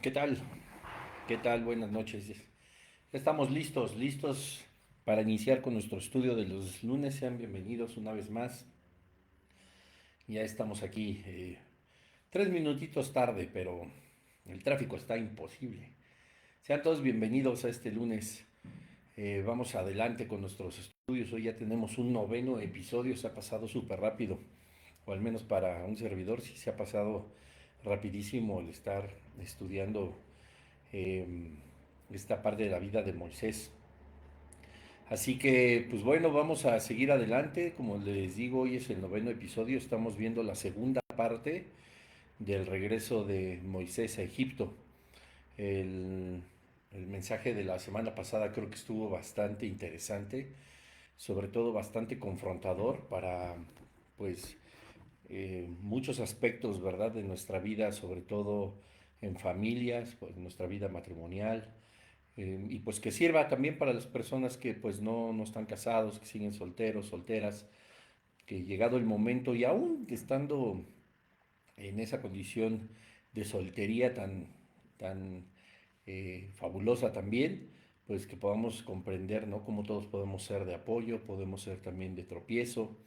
¿Qué tal? ¿Qué tal? Buenas noches. Ya estamos listos para iniciar con nuestro estudio de los lunes. Sean bienvenidos una vez más. Ya estamos aquí 3 minutitos tarde, pero el tráfico está imposible. Sean todos bienvenidos a este lunes. Vamos adelante con nuestros estudios. Hoy ya tenemos un noveno episodio. Se ha pasado súper rápido, o al menos para un servidor sí se ha pasado rapidísimo el estar estudiando eh, esta parte de la vida de Moisés. Así que, pues bueno, vamos a seguir adelante. Como les digo, hoy es el noveno episodio. Estamos viendo la segunda parte del regreso de Moisés a Egipto. El, el mensaje de la semana pasada creo que estuvo bastante interesante, sobre todo bastante confrontador para, pues, muchos aspectos, ¿verdad?, de nuestra vida, sobre todo en familias, pues, nuestra vida matrimonial, y pues que sirva también para las personas que pues no están casados, que siguen solteros, solteras, que llegado el momento y aún estando en esa condición de soltería tan fabulosa también, pues que podamos comprender, ¿no?, cómo todos podemos ser de apoyo, podemos ser también de tropiezo,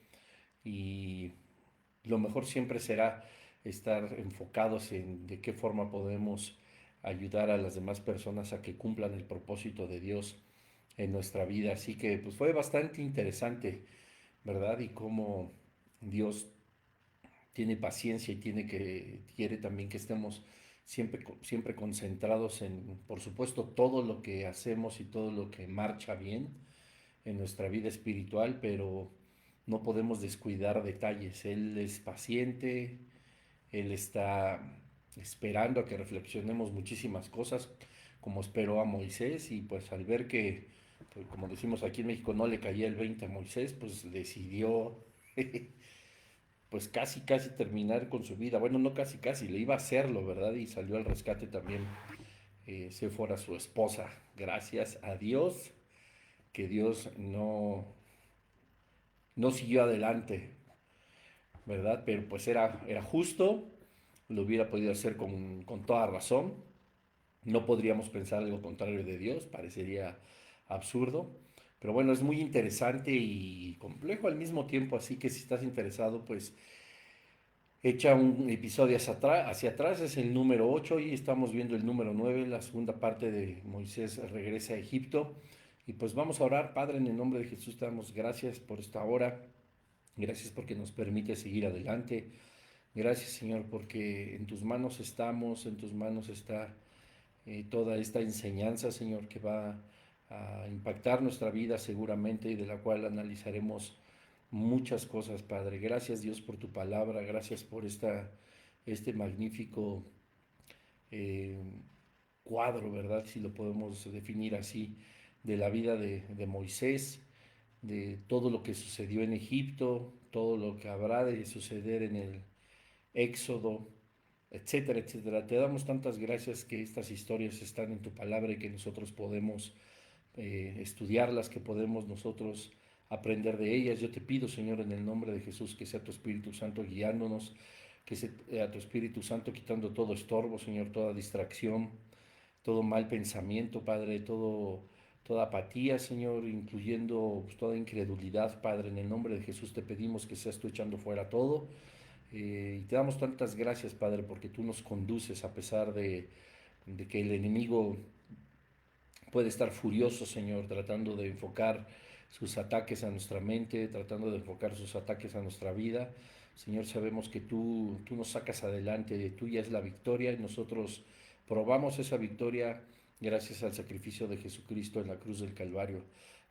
y lo mejor siempre será estar enfocados en de qué forma podemos ayudar a las demás personas a que cumplan el propósito de Dios en nuestra vida. Así que pues fue bastante interesante, ¿verdad? Y cómo Dios tiene paciencia y quiere también que estemos siempre concentrados en, por supuesto, todo lo que hacemos y todo lo que marcha bien en nuestra vida espiritual, pero no podemos descuidar detalles. Él es paciente, Él está esperando a que reflexionemos muchísimas cosas, como esperó a Moisés, y pues al ver que, pues, como decimos aquí en México, no le caía el 20 a Moisés, pues decidió pues casi terminar con su vida. Bueno, no casi, le iba a hacerlo, ¿verdad? Y salió al rescate también, se fuera su esposa. Gracias a Dios, que Dios no siguió adelante, ¿verdad? Pero pues era justo, lo hubiera podido hacer con toda razón. No podríamos pensar algo contrario de Dios, parecería absurdo. Pero bueno, es muy interesante y complejo al mismo tiempo, así que si estás interesado, pues echa un episodio hacia atrás, es el número 8 y estamos viendo el número 9, la segunda parte de Moisés regresa a Egipto. Y pues vamos a orar. Padre, en el nombre de Jesús te damos gracias por esta hora, gracias porque nos permite seguir adelante. Gracias, Señor, porque en tus manos estamos, en tus manos está toda esta enseñanza, Señor, que va a impactar nuestra vida seguramente y de la cual analizaremos muchas cosas, Padre. Gracias, Dios, por tu palabra, gracias por este magnífico eh, cuadro, ¿verdad? Si lo podemos definir así, de la vida de Moisés, de todo lo que sucedió en Egipto, todo lo que habrá de suceder en el Éxodo, etcétera, etcétera. Te damos tantas gracias que estas historias están en tu palabra y que nosotros podemos estudiarlas, que podemos nosotros aprender de ellas. Yo te pido, Señor, en el nombre de Jesús, que sea tu Espíritu Santo guiándonos, que sea tu Espíritu Santo quitando todo estorbo, Señor, toda distracción, todo mal pensamiento, Padre, toda apatía, Señor, incluyendo pues, toda incredulidad, Padre. En el nombre de Jesús te pedimos que seas tú echando fuera todo. Y te damos tantas gracias, Padre, porque tú nos conduces a pesar de que el enemigo puede estar furioso, Señor, tratando de enfocar sus ataques a nuestra mente, tratando de enfocar sus ataques a nuestra vida. Señor, sabemos que tú nos sacas adelante, tuya es la victoria y nosotros probamos esa victoria gracias al sacrificio de Jesucristo en la cruz del Calvario.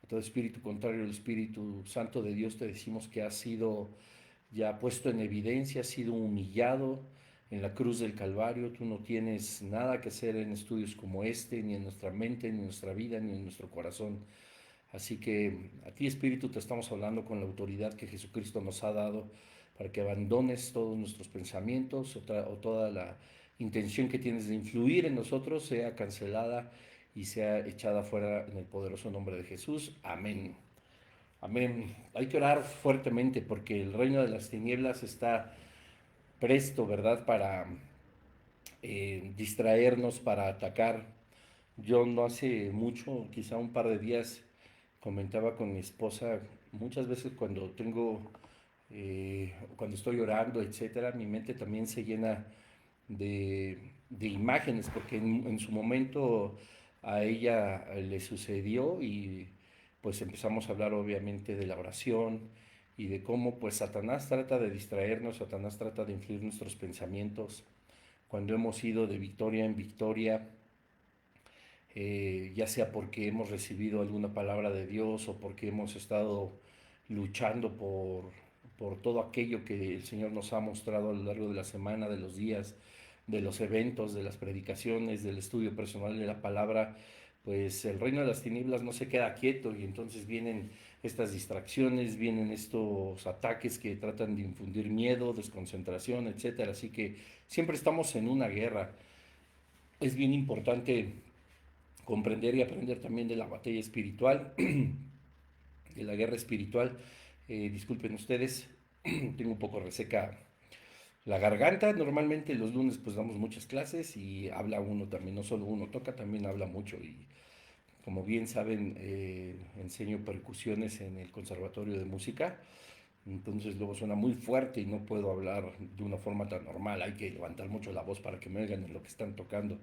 A todo espíritu contrario, el Espíritu Santo de Dios te decimos que ha sido ya puesto en evidencia, ha sido humillado en la cruz del Calvario. Tú no tienes nada que hacer en estudios como este, ni en nuestra mente, ni en nuestra vida, ni en nuestro corazón. Así que a ti, Espíritu, te estamos hablando con la autoridad que Jesucristo nos ha dado para que abandones todos nuestros pensamientos o toda la intención que tienes de influir en nosotros sea cancelada y sea echada fuera en el poderoso nombre de Jesús. Amén. Amén. Hay que orar fuertemente porque el reino de las tinieblas está presto, ¿verdad?, para distraernos para atacar. Yo no hace mucho, quizá un par de días, comentaba con mi esposa, muchas veces cuando estoy orando, etcétera, mi mente también se llena de imágenes, porque en su momento a ella le sucedió y pues empezamos a hablar obviamente de la oración y de cómo pues Satanás trata de distraernos, Satanás trata de influir nuestros pensamientos cuando hemos ido de victoria en victoria, ya sea porque hemos recibido alguna palabra de Dios o porque hemos estado luchando por todo aquello que el Señor nos ha mostrado a lo largo de la semana, de los días, de los eventos, de las predicaciones, del estudio personal de la palabra, pues el reino de las tinieblas no se queda quieto y entonces vienen estas distracciones, vienen estos ataques que tratan de infundir miedo, desconcentración, etcétera. Así que siempre estamos en una guerra. Es bien importante comprender y aprender también de la batalla espiritual, de la guerra espiritual. Disculpen ustedes, tengo un poco reseca la garganta. Normalmente los lunes pues damos muchas clases y habla uno también, no solo uno toca, también habla mucho. Y como bien saben, enseño percusiones en el Conservatorio de Música. Entonces luego suena muy fuerte y no puedo hablar de una forma tan normal. Hay que levantar mucho la voz para que me oigan en lo que están tocando.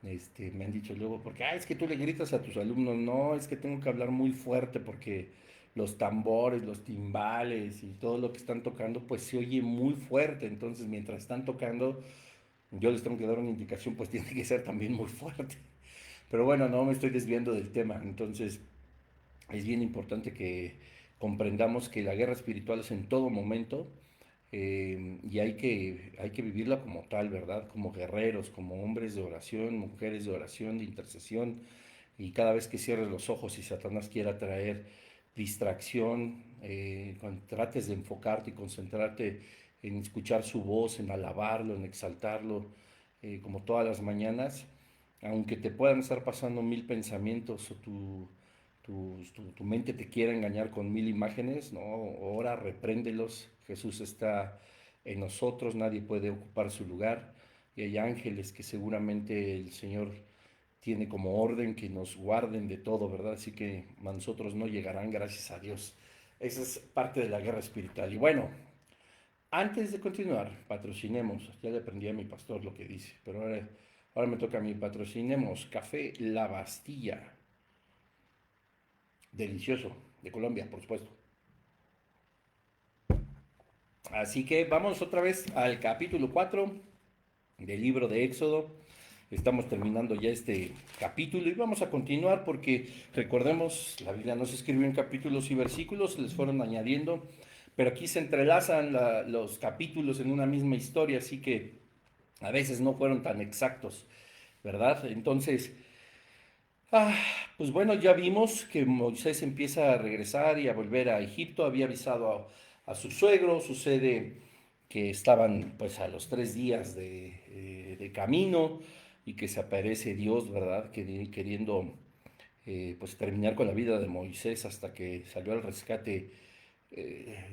Me han dicho luego, porque es que tú le gritas a tus alumnos, no, es que tengo que hablar muy fuerte porque los tambores, los timbales y todo lo que están tocando, pues se oye muy fuerte. Entonces, mientras están tocando, yo les tengo que dar una indicación, pues tiene que ser también muy fuerte. Pero bueno, no me estoy desviando del tema. Entonces, es bien importante que comprendamos que la guerra espiritual es en todo momento, y hay que vivirla como tal, ¿verdad? Como guerreros, como hombres de oración, mujeres de oración, de intercesión. Y cada vez que cierres los ojos y Satanás quiera traer distracción, cuando trates de enfocarte y concentrarte en escuchar su voz, en alabarlo, en exaltarlo, como todas las mañanas, aunque te puedan estar pasando mil pensamientos o tu mente te quiera engañar con mil imágenes, no, ora, repréndelos. Jesús está en nosotros, nadie puede ocupar su lugar y hay ángeles que seguramente el Señor tiene como orden que nos guarden de todo, ¿verdad? Así que a nosotros no llegarán, gracias a Dios. Esa es parte de la guerra espiritual. Y bueno, antes de continuar, patrocinemos, ya le aprendí a mi pastor lo que dice, pero ahora me toca a mí, patrocinemos Café La Bastilla, delicioso, de Colombia, por supuesto. Así que vamos otra vez al capítulo 4 del libro de Éxodo. Estamos terminando ya este capítulo y vamos a continuar porque recordemos, la Biblia no se escribió en capítulos y versículos, se les fueron añadiendo, pero aquí se entrelazan los capítulos en una misma historia, así que a veces no fueron tan exactos, ¿verdad? Entonces, ah, pues bueno, ya vimos que Moisés empieza a regresar y a volver a Egipto, había avisado a su suegro, sucede que estaban pues a los 3 días de camino y que se aparece Dios, ¿verdad? Queriendo pues terminar con la vida de Moisés hasta que salió al rescate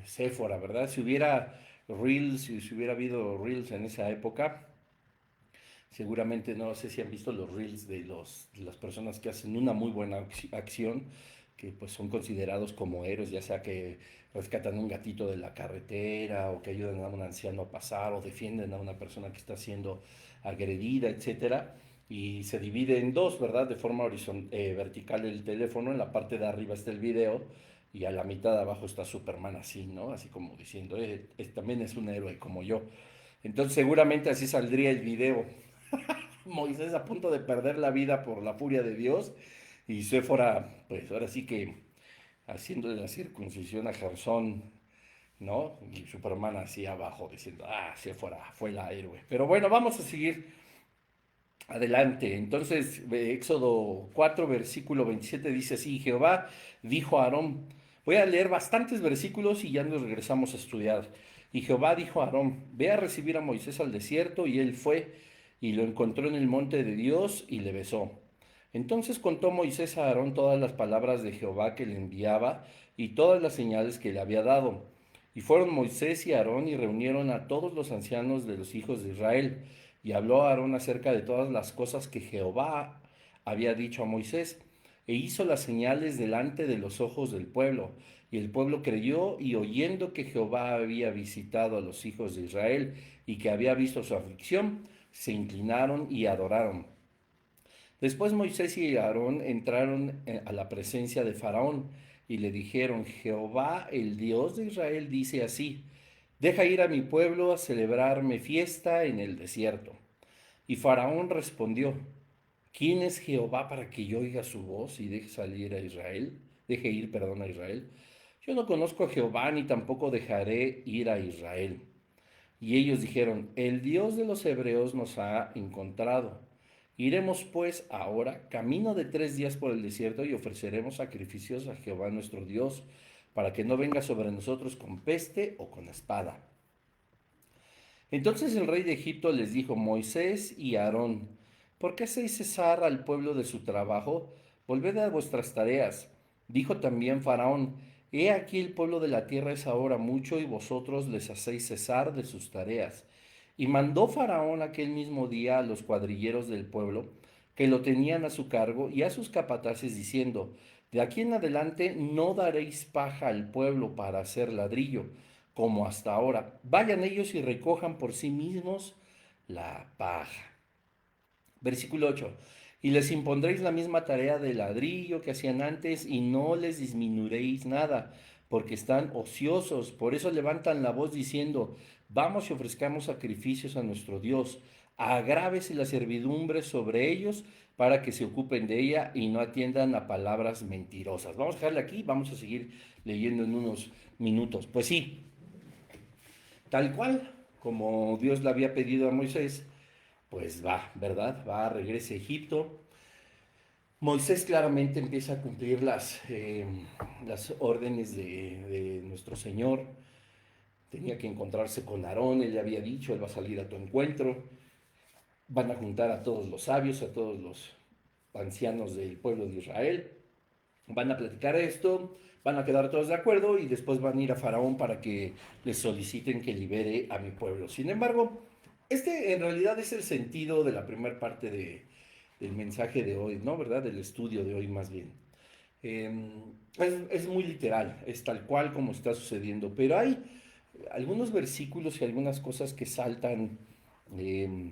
Séfora, ¿verdad? Si hubiera Reels, si hubiera habido Reels en esa época, seguramente no sé si han visto los reels de las personas que hacen una muy buena acción, que pues son considerados como héroes, ya sea que rescatan un gatito de la carretera o que ayudan a un anciano a pasar o defienden a una persona que está siendo agredida, etcétera. Y se divide en dos, ¿verdad? De forma vertical el teléfono, en la parte de arriba está el video y a la mitad de abajo está Superman así, ¿no? Así como diciendo, también es un héroe como yo. Entonces seguramente así saldría el video. Moisés a punto de perder la vida por la furia de Dios y Séfora, pues ahora sí que haciéndole la circuncisión a Gersón, ¿no? Y Superman así abajo diciendo, Séfora fue la héroe. Pero bueno, vamos a seguir adelante. Entonces, Éxodo 4, versículo 27 dice así, Jehová dijo a Aarón, voy a leer bastantes versículos y ya nos regresamos a estudiar. Y Jehová dijo a Aarón, ve a recibir a Moisés al desierto, y él fue y lo encontró en el monte de Dios y le besó. Entonces contó Moisés a Aarón todas las palabras de Jehová que le enviaba y todas las señales que le había dado. Y fueron Moisés y Aarón y reunieron a todos los ancianos de los hijos de Israel. Y habló a Aarón acerca de todas las cosas que Jehová había dicho a Moisés, e hizo las señales delante de los ojos del pueblo. Y el pueblo creyó, y oyendo que Jehová había visitado a los hijos de Israel y que había visto su aflicción, se inclinaron y adoraron. Después Moisés y Aarón entraron a la presencia de Faraón y le dijeron, Jehová, el Dios de Israel, dice así, deja ir a mi pueblo a celebrarme fiesta en el desierto. Y Faraón respondió, ¿quién es Jehová para que yo oiga su voz y deje salir a Israel? Deje ir, perdón, a Israel. Yo no conozco a Jehová ni tampoco dejaré ir a Israel. Y ellos dijeron, el Dios de los hebreos nos ha encontrado. Iremos pues ahora camino de 3 días por el desierto y ofreceremos sacrificios a Jehová nuestro Dios, para que no venga sobre nosotros con peste o con espada. Entonces el rey de Egipto les dijo, Moisés y Aarón, ¿por qué hacéis cesar al pueblo de su trabajo? Volved a vuestras tareas. Dijo también Faraón, he aquí el pueblo de la tierra es ahora mucho y vosotros les hacéis cesar de sus tareas. Y mandó Faraón aquel mismo día a los cuadrilleros del pueblo, que lo tenían a su cargo, y a sus capataces diciendo, de aquí en adelante no daréis paja al pueblo para hacer ladrillo como hasta ahora. Vayan ellos y recojan por sí mismos la paja. Versículo 8. Y les impondréis la misma tarea de ladrillo que hacían antes y no les disminuiréis nada, porque están ociosos. Por eso levantan la voz diciendo, vamos y ofrezcamos sacrificios a nuestro Dios. Agrávese la servidumbre sobre ellos para que se ocupen de ella y no atiendan a palabras mentirosas. Vamos a dejarle aquí, vamos a seguir leyendo en unos minutos. Pues sí, tal cual, como Dios le había pedido a Moisés, pues va, ¿verdad? Va, regresa a Egipto. Moisés claramente empieza a cumplir las órdenes de nuestro Señor. Tenía que encontrarse con Aarón, él le había dicho, él va a salir a tu encuentro. Van a juntar a todos los sabios, a todos los ancianos del pueblo de Israel. Van a platicar esto, van a quedar todos de acuerdo y después van a ir a Faraón para que les soliciten que libere a mi pueblo. Sin embargo, este en realidad es el sentido de la primera parte del mensaje de hoy, ¿no? ¿Verdad? Del estudio de hoy más bien. Eh, es muy literal, es tal cual como está sucediendo, pero hay algunos versículos y algunas cosas que saltan, eh,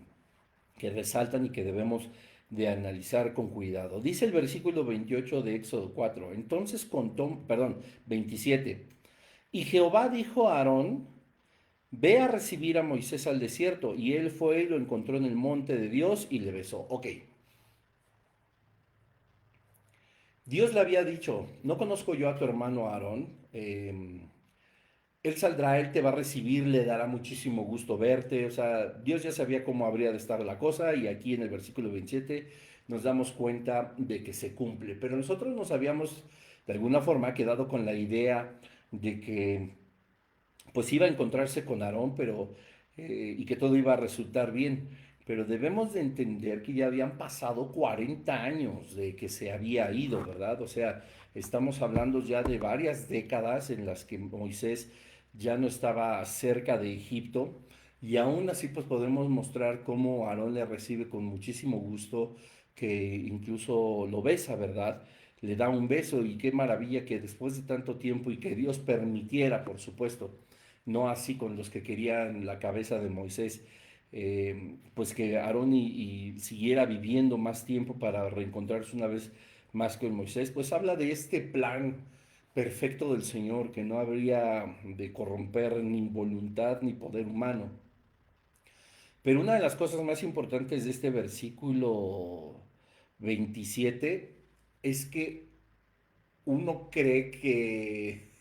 que resaltan y que debemos de analizar con cuidado. Dice el versículo 28 de Éxodo 4, entonces contó, perdón, 27, y Jehová dijo a Aarón, ve a recibir a Moisés al desierto, y él fue y lo encontró en el monte de Dios y le besó. Ok, Dios le había dicho, no conozco yo a tu hermano Aarón, él saldrá, él te va a recibir, le dará muchísimo gusto verte. O sea, Dios ya sabía cómo habría de estar la cosa y aquí en el versículo 27 nos damos cuenta de que se cumple. Pero nosotros nos habíamos de alguna forma quedado con la idea de que pues iba a encontrarse con Aarón, pero y que todo iba a resultar bien. Pero debemos de entender que ya habían pasado 40 años de que se había ido, ¿verdad? O sea, estamos hablando ya de varias décadas en las que Moisés ya no estaba cerca de Egipto y aún así pues podemos mostrar cómo Aarón le recibe con muchísimo gusto, que incluso lo besa, ¿verdad? Le da un beso y qué maravilla que después de tanto tiempo y que Dios permitiera, por supuesto, no así con los que querían la cabeza de Moisés, pues que Aarón y siguiera viviendo más tiempo para reencontrarse una vez más con Moisés, pues habla de este plan perfecto del Señor, que no habría de corromper ni voluntad ni poder humano. Pero una de las cosas más importantes de este versículo 27 es que uno cree que,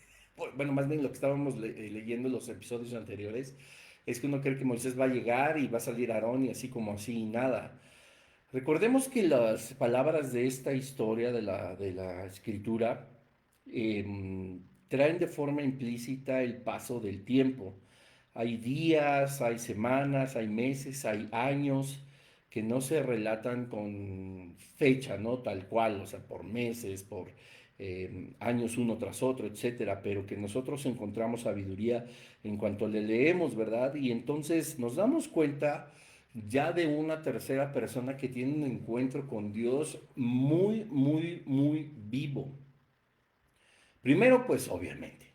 bueno, más bien lo que estábamos leyendo en los episodios anteriores, es que uno cree que Moisés va a llegar y va a salir Aarón y así como así y nada. Recordemos que las palabras de esta historia de la escritura traen de forma implícita el paso del tiempo. Hay días, hay semanas, hay meses, hay años que no se relatan con fecha, ¿no? Tal cual, o sea, por meses, por años uno tras otro, etcétera, pero que nosotros encontramos sabiduría en cuanto le leemos, ¿verdad? Y entonces nos damos cuenta ya de una tercera persona que tiene un encuentro con Dios muy, muy, muy vivo. Primero, pues obviamente,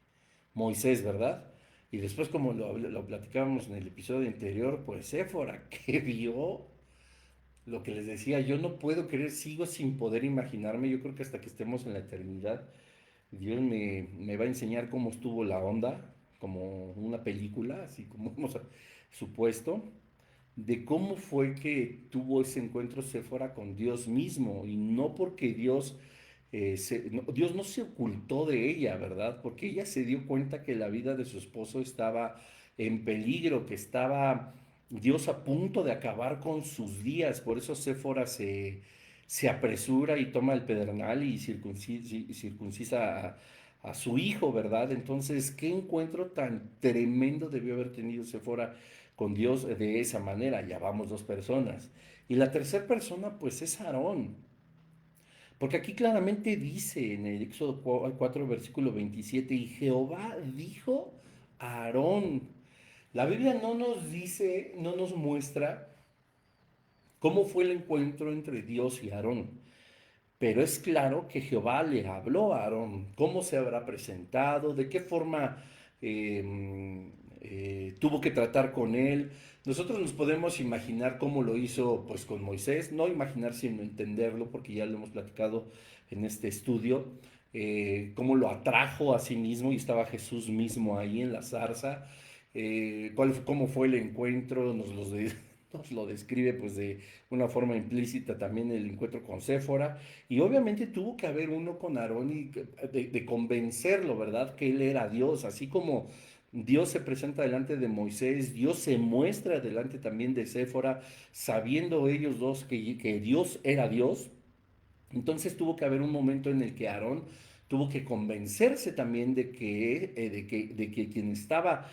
Moisés, ¿verdad? Y después, como lo platicábamos en el episodio anterior, pues Séfora, que vio lo que les decía, yo no puedo creer, sigo sin poder imaginarme, yo creo que hasta que estemos en la eternidad, Dios me va a enseñar cómo estuvo la onda, como una película, así como hemos supuesto, de cómo fue que tuvo ese encuentro Séfora con Dios mismo, y no porque Dios no se ocultó de ella, ¿verdad? Porque ella se dio cuenta que la vida de su esposo estaba en peligro, que estaba Dios a punto de acabar con sus días. Por eso Séfora se apresura y toma el pedernal y circuncisa a su hijo, ¿verdad? Entonces, ¿qué encuentro tan tremendo debió haber tenido Séfora con Dios de esa manera? Ya vamos dos personas. Y la tercera persona, pues es Aarón. Porque aquí claramente dice en el Éxodo 4, versículo 27, y Jehová dijo a Aarón. La Biblia no nos dice, no nos muestra cómo fue el encuentro entre Dios y Aarón. Pero es claro que Jehová le habló a Aarón, cómo se habrá presentado, de qué forma tuvo que tratar con él. Nosotros nos podemos imaginar cómo lo hizo pues con Moisés, no imaginar sino entenderlo, porque ya lo hemos platicado en este estudio, cómo lo atrajo a sí mismo y estaba Jesús mismo ahí en la zarza, cómo fue el encuentro, nos lo describe pues de una forma implícita también el encuentro con Séfora, y obviamente tuvo que haber uno con Aarón y de convencerlo, ¿verdad? Que él era Dios, así como Dios se presenta delante de Moisés, Dios se muestra delante también de Séfora, sabiendo ellos dos que Dios era Dios. Entonces tuvo que haber un momento en el que Aarón tuvo que convencerse también de que quien estaba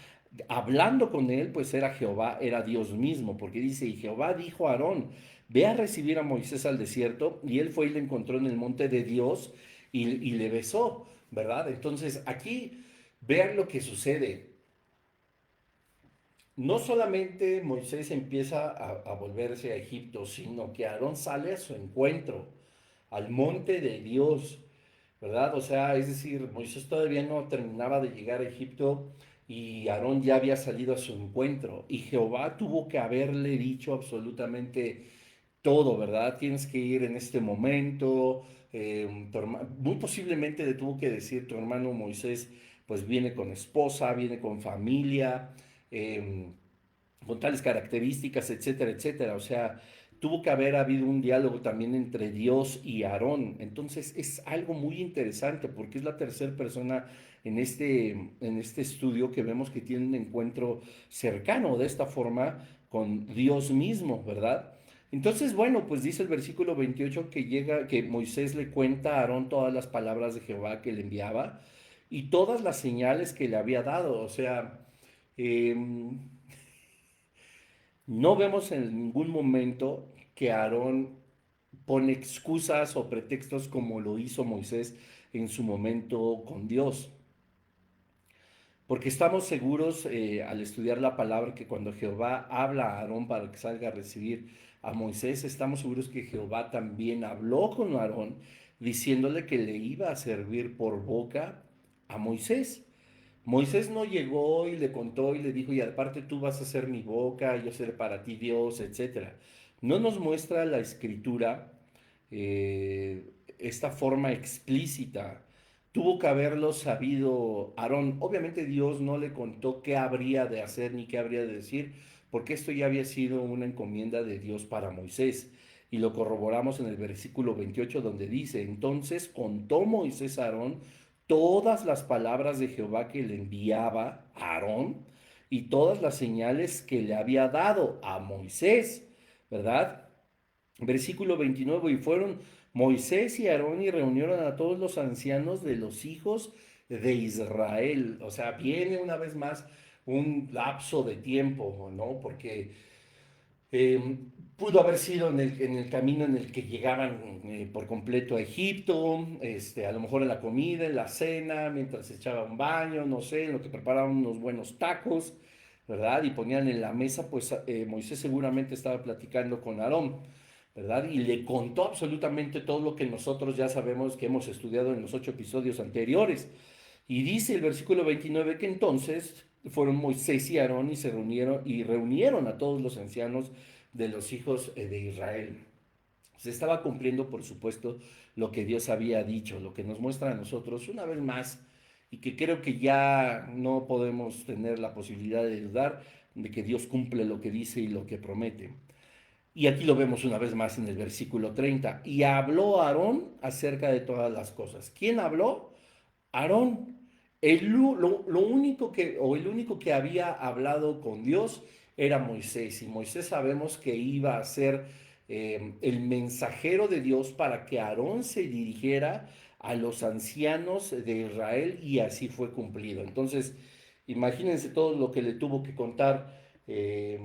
hablando con él, pues era Jehová, era Dios mismo, porque dice, y Jehová dijo a Aarón, ve a recibir a Moisés al desierto, y él fue y le encontró en el monte de Dios y le besó, ¿verdad? Entonces aquí vean lo que sucede. No solamente Moisés empieza a volverse a Egipto, sino que Aarón sale a su encuentro, al monte de Dios, ¿verdad? O sea, es decir, Moisés todavía no terminaba de llegar a Egipto y Aarón ya había salido a su encuentro. Y Jehová tuvo que haberle dicho absolutamente todo, ¿verdad? Tienes que ir en este momento. Muy posiblemente le tuvo que decir tu hermano Moisés, pues viene con esposa, viene con familia. eh, con tales características, etcétera, etcétera. O sea, tuvo que haber habido un diálogo también entre Dios y Aarón. Entonces es algo muy interesante porque es la tercera persona en este estudio que vemos que tiene un encuentro cercano de esta forma con Dios mismo, ¿verdad? Entonces, bueno, pues dice el versículo 28 que Moisés le cuenta a Aarón todas las palabras de Jehová que le enviaba y todas las señales que le había dado. O sea, eh, no vemos en ningún momento que Aarón pone excusas o pretextos como lo hizo Moisés en su momento con Dios. Porque estamos seguros al estudiar la palabra que cuando Jehová habla a Aarón para que salga a recibir a Moisés, estamos seguros que Jehová también habló con Aarón diciéndole que le iba a servir por boca a Moisés. Moisés no llegó y le contó y le dijo, y aparte tú vas a ser mi boca, yo seré para ti Dios, etcétera. No nos muestra la escritura esta forma explícita. Tuvo que haberlo sabido Aarón. Obviamente Dios no le contó qué habría de hacer ni qué habría de decir, porque esto ya había sido una encomienda de Dios para Moisés. Y lo corroboramos en el versículo 28 donde dice, entonces contó Moisés a Aarón todas las palabras de Jehová que le enviaba a Aarón y todas las señales que le había dado a Moisés, ¿verdad? Versículo 29, y fueron Moisés y Aarón y reunieron a todos los ancianos de los hijos de Israel. O sea, viene una vez más un lapso de tiempo, ¿no? Porque eh, pudo haber sido en el camino en el que llegaban por completo a Egipto, a lo mejor en la comida, en la cena, mientras se echaba un baño, no sé, en lo que preparaban unos buenos tacos. ¿verdad? Y ponían en la mesa, pues Moisés seguramente estaba platicando con Aarón, ¿verdad? Y le contó absolutamente todo lo que nosotros ya sabemos que hemos estudiado en los 8 episodios anteriores. Y dice el versículo 29 que entonces fueron Moisés y Aarón y se reunieron a todos los ancianos de los hijos de Israel. Se estaba cumpliendo, por supuesto, lo que Dios había dicho, lo que nos muestra a nosotros una vez más, y que creo que ya no podemos tener la posibilidad de dudar de que Dios cumple lo que dice y lo que promete. Y aquí lo vemos una vez más en el versículo 30. Y habló Aarón acerca de todas las cosas. ¿Quién habló? Aarón. Lo único el único que había hablado con Dios era Moisés. Y Moisés sabemos que iba a ser el mensajero de Dios para que Aarón se dirigiera a los ancianos de Israel, y así fue cumplido. Entonces, imagínense todo lo que le tuvo que contar eh,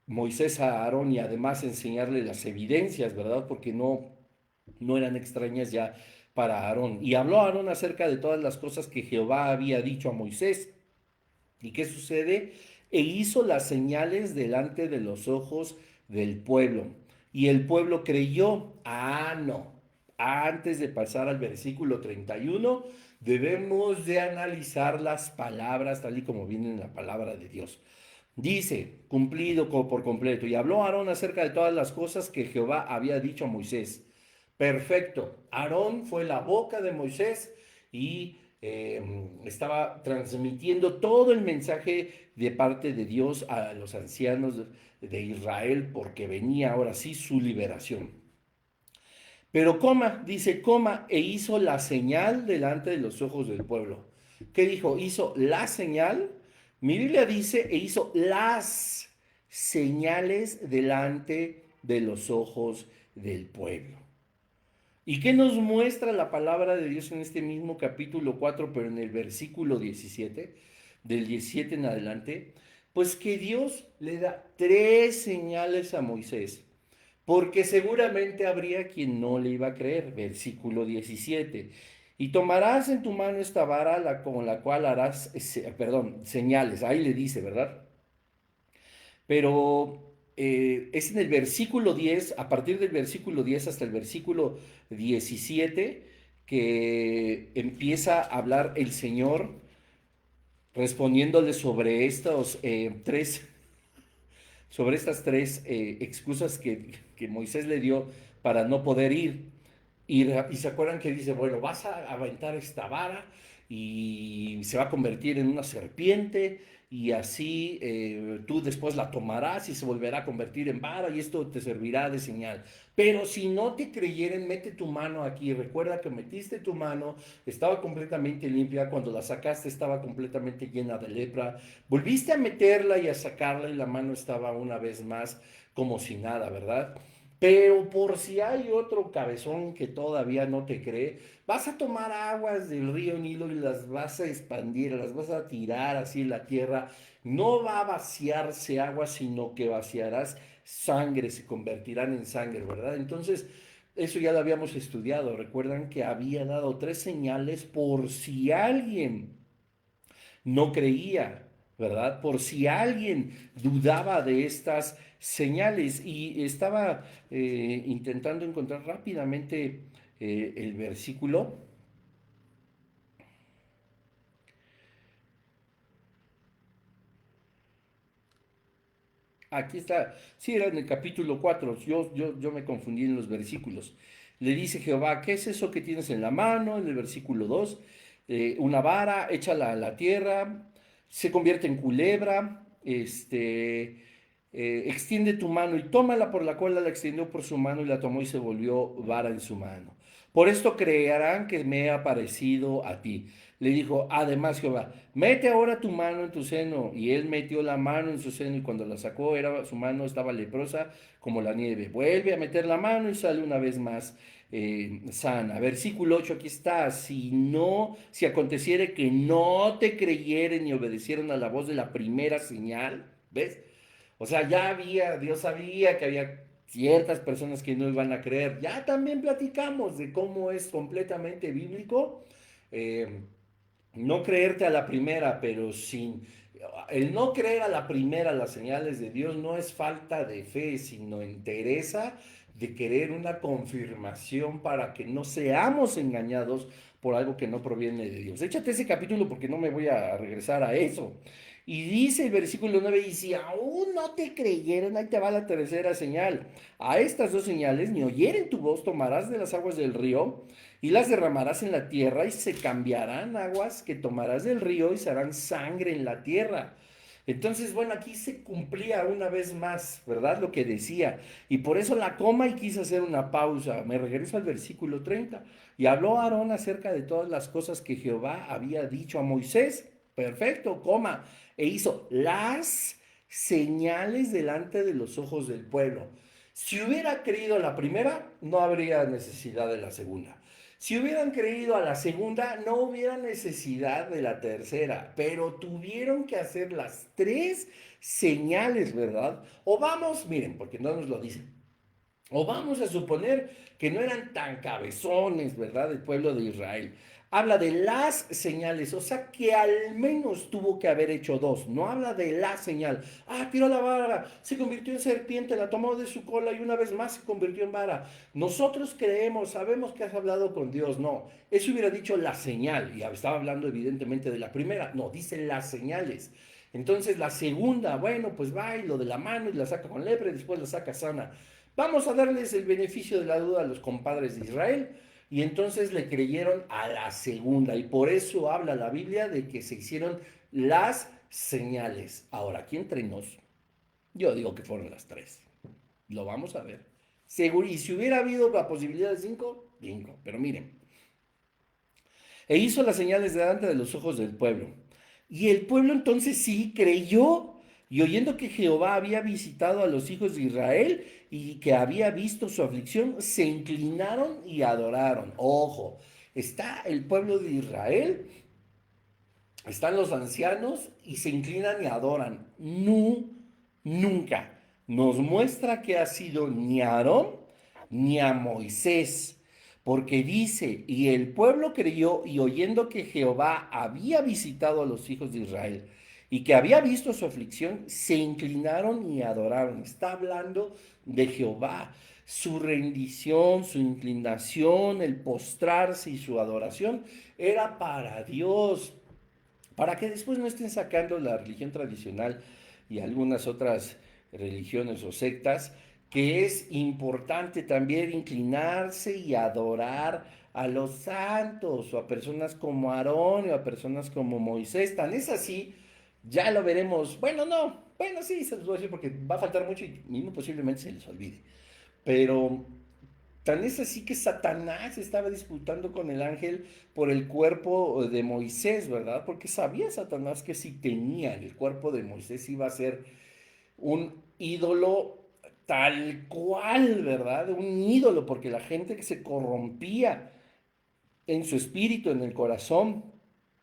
Moisés a Aarón, y además enseñarle las evidencias, ¿verdad? Porque no eran extrañas ya para Aarón. Y habló Aarón acerca de todas las cosas que Jehová había dicho a Moisés. ¿Y qué sucede? E hizo las señales delante de los ojos del pueblo. Y el pueblo creyó. Ah, no. Antes de pasar al versículo 31, debemos de analizar las palabras tal y como vienen en la palabra de Dios. Dice, cumplido por completo. Y habló Aarón acerca de todas las cosas que Jehová había dicho a Moisés. Perfecto. Aarón fue la boca de Moisés y estaba transmitiendo todo el mensaje de parte de Dios a los ancianos de Israel, porque venía ahora sí su liberación. Pero coma, dice coma, e hizo la señal delante de los ojos del pueblo. ¿Qué dijo? Hizo la señal. Mi Biblia dice, e hizo las señales delante de los ojos del pueblo. ¿Y qué nos muestra la palabra de Dios en este mismo capítulo 4, pero en el versículo 17, del 17 en adelante? Pues que Dios le da 3 señales a Moisés, porque seguramente habría quien no le iba a creer. Versículo 17. Y tomarás en tu mano esta vara con la cual harás, señales. Ahí le dice, ¿verdad? Pero es en el versículo 10, a partir del versículo 10 hasta el versículo 17, que empieza a hablar el Señor respondiéndole sobre estas tres excusas que Moisés le dio para no poder ir. Y se acuerdan que dice, bueno, vas a aventar esta vara y se va a convertir en una serpiente, y así tú después la tomarás y se volverá a convertir en vara, y esto te servirá de señal. Pero si no te creyeren, mete tu mano aquí. Recuerda que metiste tu mano, estaba completamente limpia. Cuando la sacaste estaba completamente llena de lepra. Volviste a meterla y a sacarla, y la mano estaba una vez más como si nada, ¿verdad? Pero por si hay otro cabezón que todavía no te cree, vas a tomar aguas del río Nilo y las vas a expandir, las vas a tirar así en la tierra. No va a vaciarse agua, sino que vaciarás sangre, se convertirán en sangre, ¿verdad? Entonces, eso ya lo habíamos estudiado. Recuerdan que había dado 3 señales por si alguien no creía, ¿verdad? Por si alguien dudaba de estas señales. Y estaba intentando encontrar rápidamente el versículo. Aquí está, sí, era en el capítulo 4. Yo me confundí en los versículos. Le dice Jehová, ¿qué es eso que tienes en la mano? En el versículo 2, una vara, échala a la tierra, se convierte en culebra, extiende tu mano y tómala. Por la cual la extendió por su mano y la tomó y se volvió vara en su mano. Por esto creerán que me he aparecido a ti. Le dijo además Jehová, mete ahora tu mano en tu seno. Y él metió la mano en su seno, y cuando la sacó, su mano estaba leprosa como la nieve. Vuelve a meter la mano y sale una vez más sana. Versículo 8, aquí está. Si aconteciere que no te creyeren y obedecieron a la voz de la primera señal, ¿ves? O sea, Dios sabía que había ciertas personas que no iban a creer. Ya también platicamos de cómo es completamente bíblico. eh, no creerte a la primera, pero sin... El no creer a la primera las señales de Dios no es falta de fe, sino entereza de querer una confirmación para que no seamos engañados por algo que no proviene de Dios. Échate ese capítulo porque no me voy a regresar a eso. Y dice el versículo 9, y si aún no te creyeron, ahí te va la tercera señal. A estas dos señales, ni oyeren tu voz, tomarás de las aguas del río y las derramarás en la tierra y se cambiarán aguas que tomarás del río y se harán sangre en la tierra. Entonces, bueno, aquí se cumplía una vez más, ¿verdad? Lo que decía. Y por eso la coma y quise hacer una pausa. Me regreso al versículo 30. Y habló Aarón acerca de todas las cosas que Jehová había dicho a Moisés. Perfecto, coma. E hizo las señales delante de los ojos del pueblo. Si hubiera creído la primera, no habría necesidad de la segunda. Si hubieran creído a la segunda, no hubiera necesidad de la tercera, pero tuvieron que hacer las tres señales, ¿verdad? O vamos, miren, porque no nos lo dicen, o vamos a suponer que no eran tan cabezones, ¿verdad? El pueblo de Israel. Habla de las señales, o sea que al menos tuvo que haber hecho dos. No habla de la señal. Ah, tiró la vara, se convirtió en serpiente, la tomó de su cola y una vez más se convirtió en vara. Nosotros creemos, sabemos que has hablado con Dios. No, eso hubiera dicho la señal. Y estaba hablando evidentemente de la primera. No, dice las señales. Entonces la segunda, bueno, pues va y lo de la mano y la saca con lepra y después la saca sana. Vamos a darles el beneficio de la duda a los compadres de Israel. Y entonces le creyeron a la segunda. Y por eso habla la Biblia de que se hicieron las señales. Ahora, aquí entre nos, yo digo que fueron las tres. Lo vamos a ver. Seguro, y si hubiera habido la posibilidad de cinco, bingo. Pero miren, e hizo las señales delante de los ojos del pueblo. Y el pueblo entonces sí creyó, y oyendo que Jehová había visitado a los hijos de Israel y que había visto su aflicción, se inclinaron y adoraron. Ojo, está el pueblo de Israel, están los ancianos y se inclinan y adoran. No, nunca nos muestra que ha sido ni a Aarón ni a Moisés, porque dice, y el pueblo creyó y oyendo que Jehová había visitado a los hijos de Israel y que había visto su aflicción, se inclinaron y adoraron. Está hablando de Jehová, su rendición, su inclinación, el postrarse y su adoración era para Dios, para que después no estén sacando la religión tradicional y algunas otras religiones o sectas, que es importante también inclinarse y adorar a los santos o a personas como Aarón o a personas como Moisés. Tan es así, ya lo veremos. Bueno, no, bueno, sí, se los voy a decir porque va a faltar mucho y mismo posiblemente se les olvide. Pero tan es así que Satanás estaba disputando con el ángel por el cuerpo de Moisés, ¿verdad? Porque sabía Satanás que si tenía el cuerpo de Moisés iba a ser un ídolo tal cual, ¿verdad? Un ídolo, porque la gente que se corrompía en su espíritu, en el corazón,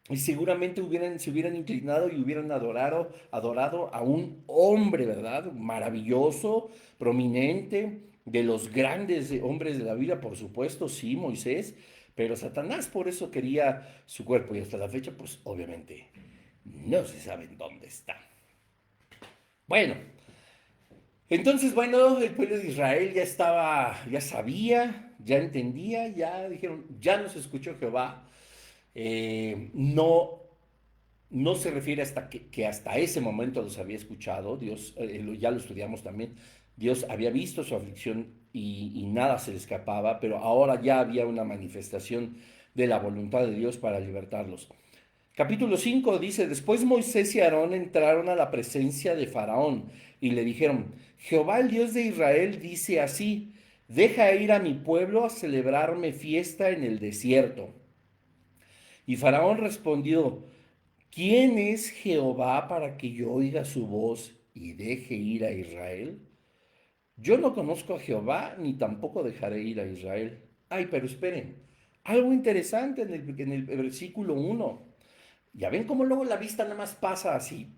y seguramente se hubieran inclinado y hubieran adorado a un hombre, ¿verdad? Maravilloso, prominente, de los grandes hombres de la Biblia, por supuesto, sí, Moisés, pero Satanás por eso quería su cuerpo y hasta la fecha, pues obviamente no se sabe en dónde está. Bueno, entonces, bueno, el pueblo de Israel ya estaba, ya sabía, ya entendía, ya dijeron, ya nos escuchó Jehová. No, no se refiere hasta que hasta ese momento los había escuchado, Dios, ya lo estudiamos también, Dios había visto su aflicción y nada se le escapaba, pero ahora ya había una manifestación de la voluntad de Dios para libertarlos. Capítulo 5 dice, después Moisés y Aarón entraron a la presencia de Faraón y le dijeron, Jehová el Dios de Israel dice así, deja ir a mi pueblo a celebrarme fiesta en el desierto. Y Faraón respondió, ¿quién es Jehová para que yo oiga su voz y deje ir a Israel? Yo no conozco a Jehová, ni tampoco dejaré ir a Israel. Ay, pero esperen, algo interesante en el versículo 1. Ya ven cómo luego la vista nada más pasa así.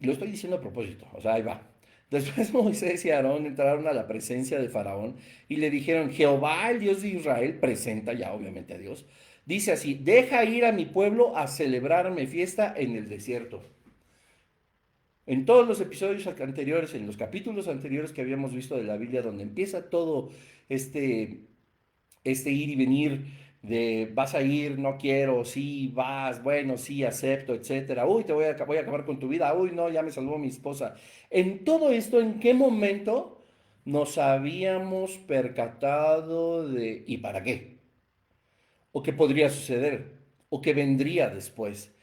Lo estoy diciendo a propósito, o sea, ahí va. Después Moisés y Aarón entraron a la presencia de Faraón y le dijeron, Jehová, el Dios de Israel, presenta ya obviamente a Dios, Dice así, deja ir a mi pueblo a celebrarme fiesta en el desierto. En todos los episodios anteriores, en los capítulos anteriores que habíamos visto de la Biblia, donde empieza todo este, este ir y venir de vas a ir, no quiero, sí, vas, bueno, sí, acepto, etcétera. Uy, voy a acabar con tu vida. Uy, no, ya me salvó mi esposa. En todo esto, ¿en qué momento nos habíamos percatado de ¿y para qué? ¿O qué podría suceder? ¿O qué vendría después?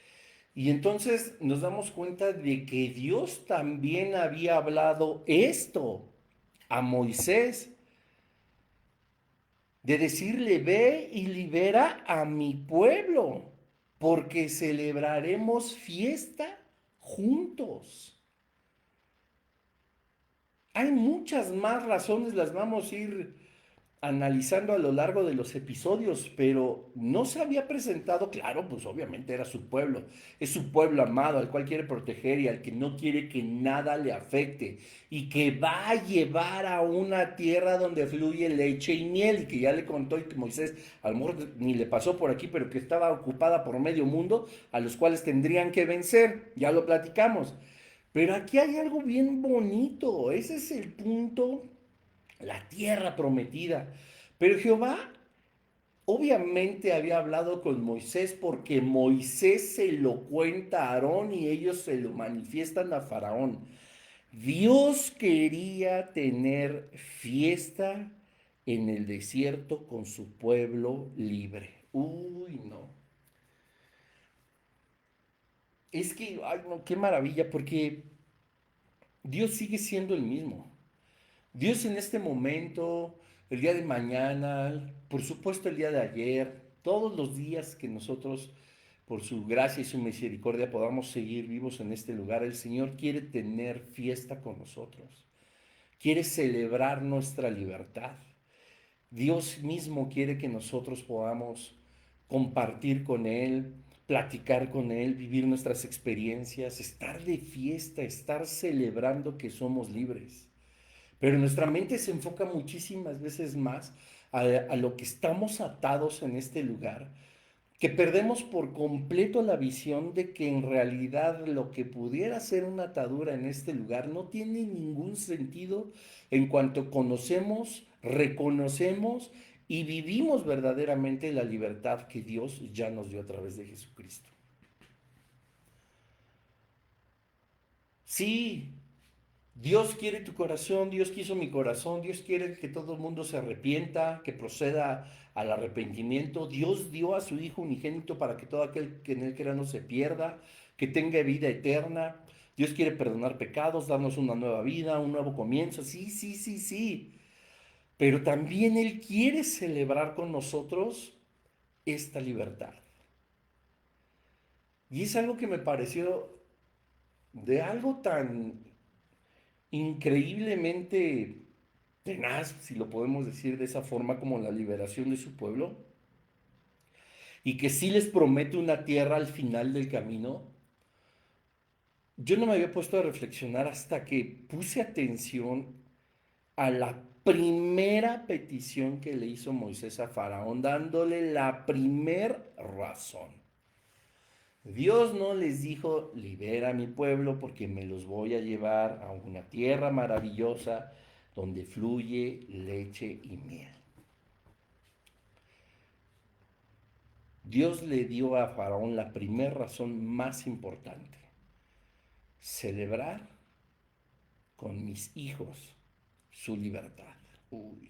Y entonces nos damos cuenta de que Dios también había hablado esto a Moisés, de decirle, ve y libera a mi pueblo, porque celebraremos fiesta juntos. Hay muchas más razones, las vamos a ir analizando a lo largo de los episodios, pero no se había presentado, claro, pues obviamente era su pueblo, es su pueblo amado al cual quiere proteger y al que no quiere que nada le afecte y que va a llevar a una tierra donde fluye leche y miel y que ya le contó y que Moisés a lo mejor ni le pasó por aquí, pero que estaba ocupada por medio mundo, a los cuales tendrían que vencer, ya lo platicamos. Pero aquí hay algo bien bonito, ese es el punto, la tierra prometida. Pero Jehová obviamente había hablado con Moisés porque Moisés se lo cuenta a Aarón y ellos se lo manifiestan a Faraón. Dios quería tener fiesta en el desierto con su pueblo libre. Uy, no. Es que, ay, no, qué maravilla, porque Dios sigue siendo el mismo. Dios en este momento, el día de mañana, por supuesto el día de ayer, todos los días que nosotros, por su gracia y su misericordia, podamos seguir vivos en este lugar, el Señor quiere tener fiesta con nosotros, quiere celebrar nuestra libertad. Dios mismo quiere que nosotros podamos compartir con Él, platicar con Él, vivir nuestras experiencias, estar de fiesta, estar celebrando que somos libres. Pero nuestra mente se enfoca muchísimas veces más a lo que estamos atados en este lugar, que perdemos por completo la visión de que en realidad lo que pudiera ser una atadura en este lugar no tiene ningún sentido en cuanto conocemos, reconocemos y vivimos verdaderamente la libertad que Dios ya nos dio a través de Jesucristo. Sí, Dios quiere tu corazón, Dios quiso mi corazón, Dios quiere que todo el mundo se arrepienta, que proceda al arrepentimiento. Dios dio a su Hijo unigénito para que todo aquel que en él crea no se pierda, que tenga vida eterna. Dios quiere perdonar pecados, darnos una nueva vida, un nuevo comienzo. Sí, sí, sí, sí. Pero también Él quiere celebrar con nosotros esta libertad. Y es algo que me pareció de algo tan increíblemente tenaz, si lo podemos decir de esa forma, como la liberación de su pueblo, y que sí les promete una tierra al final del camino. Yo no me había puesto a reflexionar hasta que puse atención a la primera petición que le hizo Moisés a Faraón, dándole la primer razón. Dios no les dijo, libera a mi pueblo porque me los voy a llevar a una tierra maravillosa donde fluye leche y miel. Dios le dio a Faraón la primera razón más importante, celebrar con mis hijos su libertad. Uy.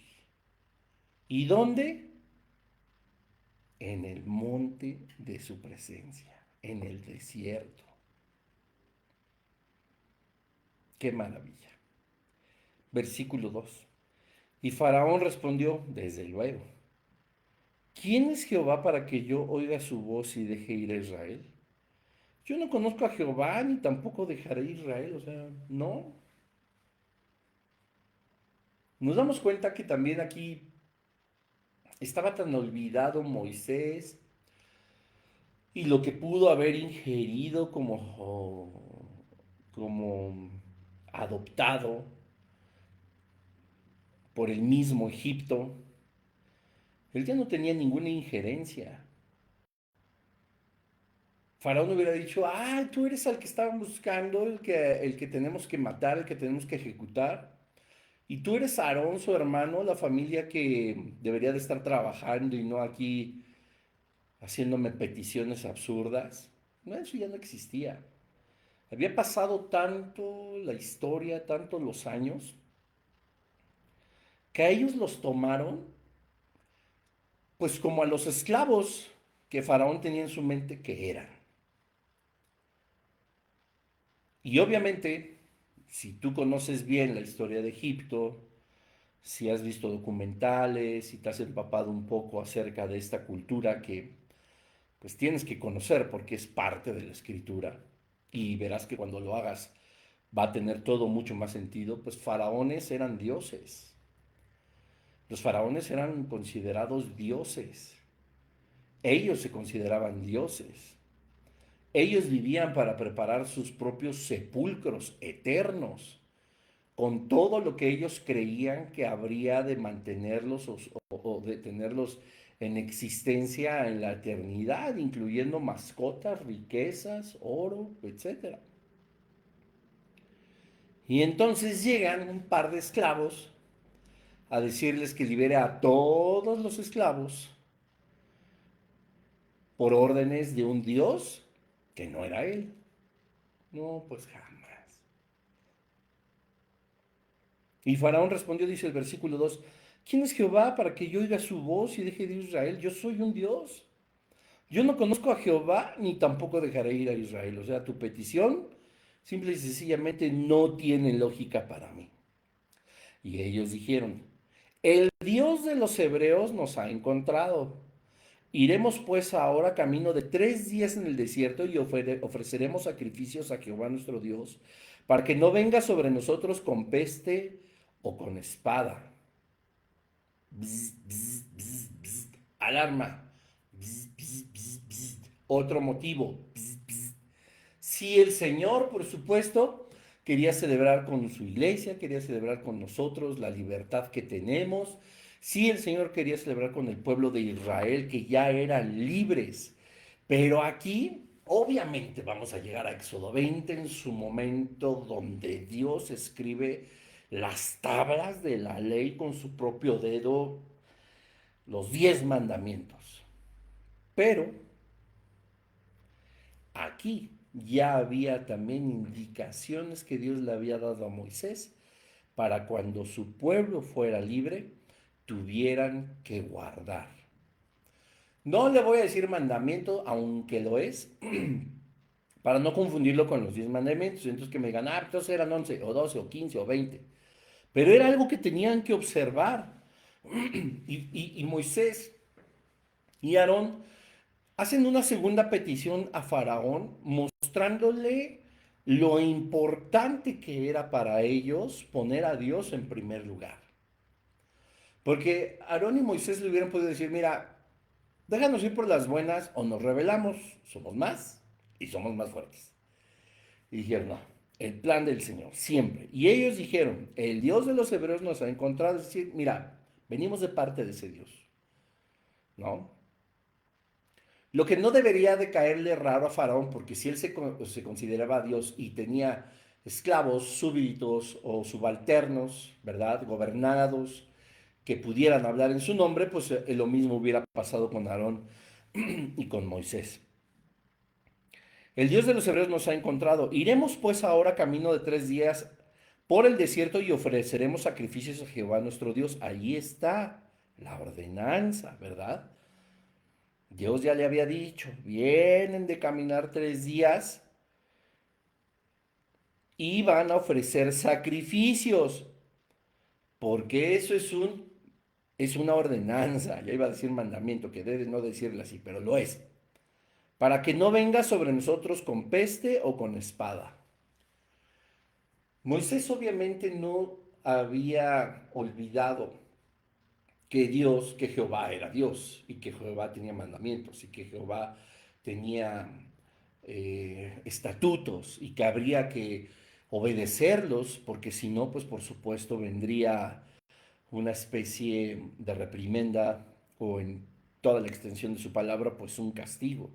¿Y dónde? En el monte de su presencia, en el desierto. Qué maravilla. Versículo 2. Y Faraón respondió, desde luego, ¿quién es Jehová para que yo oiga su voz y deje ir a Israel? Yo no conozco a Jehová ni tampoco dejaré a Israel, o sea, no. Nos damos cuenta que también aquí estaba tan olvidado Moisés y lo que pudo haber ingerido como adoptado por el mismo Egipto. Él ya no tenía ninguna injerencia. Faraón hubiera dicho, ah, tú eres el que estaban buscando, el que tenemos que matar, el que tenemos que ejecutar. Y tú eres Aarón, su hermano, la familia que debería de estar trabajando y no aquí haciéndome peticiones absurdas. No, eso ya no existía. Había pasado tanto la historia, tanto los años, que a ellos los tomaron, pues como a los esclavos que Faraón tenía en su mente que eran. Y obviamente, si tú conoces bien la historia de Egipto, si has visto documentales, si te has empapado un poco acerca de esta cultura que pues tienes que conocer porque es parte de la escritura y verás que cuando lo hagas va a tener todo mucho más sentido, pues faraones eran dioses. Los faraones eran considerados dioses. Ellos se consideraban dioses. Ellos vivían para preparar sus propios sepulcros eternos, con todo lo que ellos creían que habría de mantenerlos o de tenerlos en existencia en la eternidad, incluyendo mascotas, riquezas, oro, etcétera. Y entonces llegan un par de esclavos a decirles que libere a todos los esclavos por órdenes de un Dios que no era él. No, pues jamás. Y Faraón respondió, dice el versículo 2: ¿quién es Jehová para que yo oiga su voz y deje de ir a Israel? Yo soy un Dios. Yo no conozco a Jehová ni tampoco dejaré ir a Israel. O sea, tu petición simple y sencillamente no tiene lógica para mí. Y ellos dijeron, el Dios de los hebreos nos ha encontrado. Iremos pues ahora camino de 3 días en el desierto y ofreceremos sacrificios a Jehová nuestro Dios, para que no venga sobre nosotros con peste o con espada. Bzz, bzz, bzz, bzz. Alarma. Bzz, bzz, bzz, bzz. Otro motivo. Bzz, bzz. Si el Señor, por supuesto, quería celebrar con su iglesia, quería celebrar con nosotros la libertad que tenemos, si el Señor quería celebrar con el pueblo de Israel, que ya eran libres. Pero aquí, obviamente, vamos a llegar a Éxodo 20 en su momento donde Dios escribe las tablas de la ley con su propio dedo, los 10 mandamientos. Pero aquí ya había también indicaciones que Dios le había dado a Moisés para cuando su pueblo fuera libre, tuvieran que guardar. No le voy a decir mandamiento, aunque lo es, para no confundirlo con los 10 mandamientos. Entonces que me digan, ah, entonces eran 11 o 12 o 15 o 20. Pero era algo que tenían que observar. Y Moisés y Aarón hacen una segunda petición a Faraón mostrándole lo importante que era para ellos poner a Dios en primer lugar. Porque Aarón y Moisés le hubieran podido decir, mira, déjanos ir por las buenas o nos rebelamos, somos más y somos más fuertes. Y dijeron, no, el plan del Señor, siempre. Y ellos dijeron, el Dios de los hebreos nos ha encontrado, es decir, mira, venimos de parte de ese Dios, ¿no? Lo que no debería de caerle raro a Faraón, porque si él se consideraba Dios y tenía esclavos, súbditos o subalternos, ¿verdad? Gobernados, que pudieran hablar en su nombre, pues lo mismo hubiera pasado con Aarón y con Moisés. El Dios de los hebreos nos ha encontrado. Iremos pues ahora camino de 3 días por el desierto y ofreceremos sacrificios a Jehová nuestro Dios. Allí está la ordenanza, ¿verdad? Dios ya le había dicho, vienen de caminar 3 días y van a ofrecer sacrificios, porque eso es una ordenanza, ya iba a decir mandamiento, que debe no decirle así, pero lo es, para que no venga sobre nosotros con peste o con espada. Moisés obviamente no había olvidado que Jehová era Dios y que Jehová tenía mandamientos y que Jehová tenía estatutos y que habría que obedecerlos porque si no, pues por supuesto vendría una especie de reprimenda o en toda la extensión de su palabra, pues un castigo.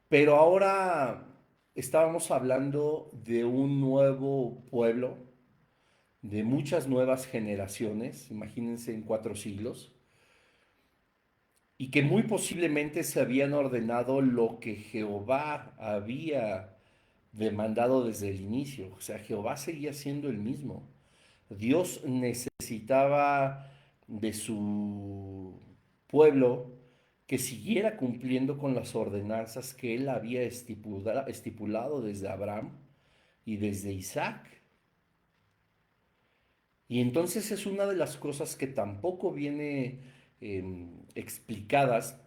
Pero ahora estábamos hablando de un nuevo pueblo, de muchas nuevas generaciones, imagínense en 4 siglos, y que muy posiblemente se habían ordenado lo que Jehová había demandado desde el inicio. O sea, Jehová seguía siendo el mismo. Dios necesitaba de su pueblo que siguiera cumpliendo con las ordenanzas que él había estipulado desde Abraham y desde Isaac. Y entonces es una de las cosas que tampoco viene explicadas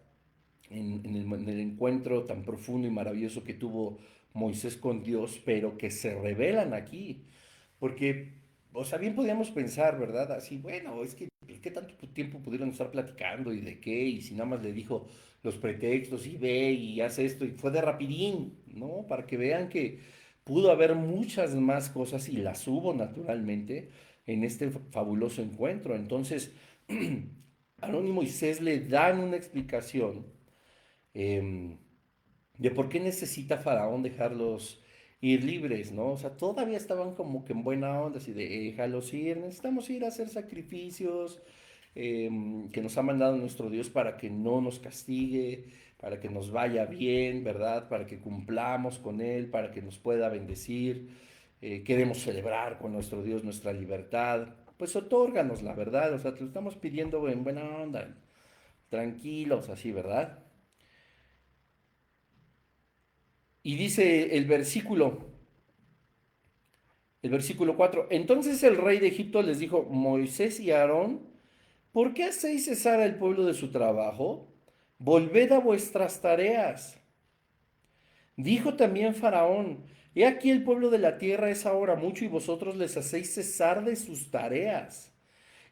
en el encuentro tan profundo y maravilloso que tuvo Moisés con Dios, pero que se revelan aquí. Porque, o sea, bien podíamos pensar, ¿verdad? Así, bueno, es que ¿qué tanto tiempo pudieron estar platicando y de qué? Y si nada más le dijo los pretextos y ve y hace esto y fue de rapidín, ¿no? Para que vean que pudo haber muchas más cosas y las hubo naturalmente en este fabuloso encuentro. Entonces, Aarón y Moisés le dan una explicación eh, de por qué necesita Faraón dejarlos ir libres, ¿no? O sea, todavía estaban como que en buena onda, así de déjalos ir, necesitamos ir a hacer sacrificios que nos ha mandado nuestro Dios para que no nos castigue, para que nos vaya bien, ¿verdad? Para que cumplamos con Él, para que nos pueda bendecir. Queremos celebrar con nuestro Dios nuestra libertad. Pues otórganos la verdad, o sea, te lo estamos pidiendo en buena onda, tranquilos, así, ¿verdad? Y dice el versículo 4. Entonces el rey de Egipto les dijo, Moisés y Aarón, ¿por qué hacéis cesar al pueblo de su trabajo? Volved a vuestras tareas. Dijo también Faraón, he aquí el pueblo de la tierra es ahora mucho y vosotros les hacéis cesar de sus tareas.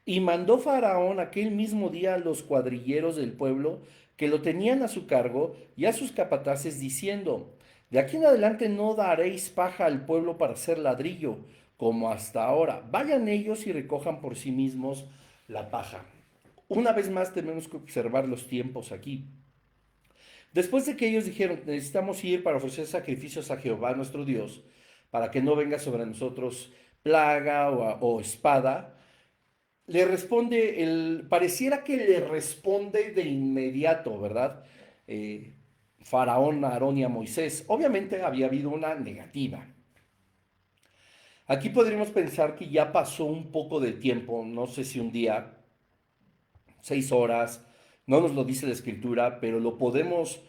Y mandó Faraón aquel mismo día a los cuadrilleros del pueblo que lo tenían a su cargo y a sus capataces diciendo, de aquí en adelante no daréis paja al pueblo para hacer ladrillo, como hasta ahora. Vayan ellos y recojan por sí mismos la paja. Una vez más tenemos que observar los tiempos aquí. Después de que ellos dijeron, necesitamos ir para ofrecer sacrificios a Jehová nuestro Dios, para que no venga sobre nosotros plaga o espada, le responde, pareciera que le responde de inmediato, ¿verdad? Eh, Faraón, Aarón y a Moisés. Obviamente había habido una negativa. Aquí podríamos pensar que ya pasó un poco de tiempo, no sé si un día, 6 horas, no nos lo dice la escritura, pero lo podemos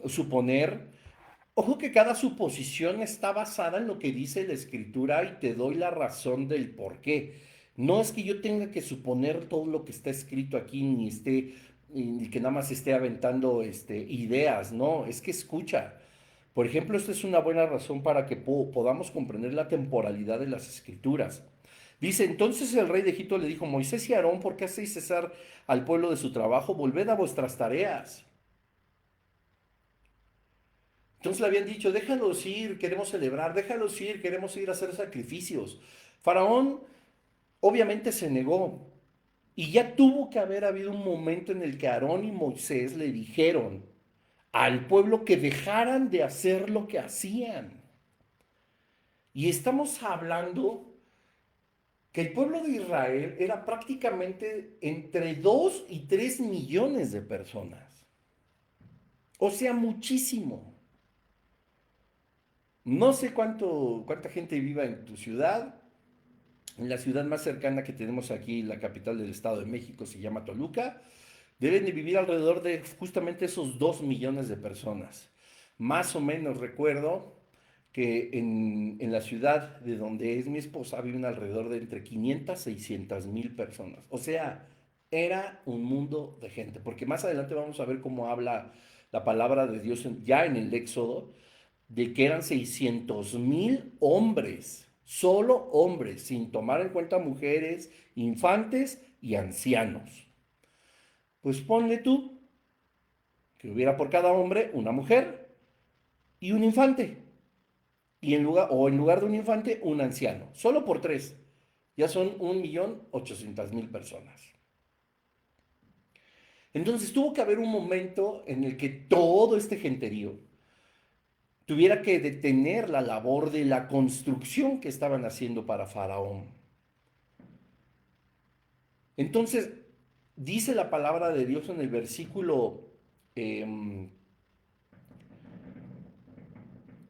suponer. Ojo que cada suposición está basada en lo que dice la escritura y te doy la razón del por qué. No es que yo tenga que suponer todo lo que está escrito aquí, ni que nada más esté aventando ideas, no, es que escucha. Por ejemplo, esta es una buena razón para que podamos comprender la temporalidad de las escrituras. Dice, entonces el rey de Egipto le dijo, Moisés y Aarón, ¿por qué hacéis cesar al pueblo de su trabajo? Volved a vuestras tareas. Entonces le habían dicho, déjalos ir, queremos celebrar, déjalos ir, queremos ir a hacer sacrificios. Faraón obviamente se negó y ya tuvo que haber habido un momento en el que Aarón y Moisés le dijeron al pueblo que dejaran de hacer lo que hacían. Y estamos hablando que el pueblo de Israel era prácticamente entre 2 y 3 millones de personas. O sea, muchísimo. No sé cuánta gente viva en tu ciudad. En la ciudad más cercana que tenemos aquí, la capital del Estado de México, se llama Toluca. Deben de vivir alrededor de justamente esos 2 millones de personas. Más o menos recuerdo que en la ciudad de donde es mi esposa viven alrededor de entre 500 y 600 mil personas. O sea, era un mundo de gente. Porque más adelante vamos a ver cómo habla la palabra de Dios ya en el Éxodo, de que eran 600,000 hombres, solo hombres, sin tomar en cuenta mujeres, infantes y ancianos. Pues ponle tú que hubiera por cada hombre una mujer y un infante. En lugar de un infante, un anciano. Solo por tres. Ya son 1,800,000 personas. Entonces tuvo que haber un momento en el que todo este genterío tuviera que detener la labor de la construcción que estaban haciendo para Faraón. Entonces, dice la palabra de Dios en el versículo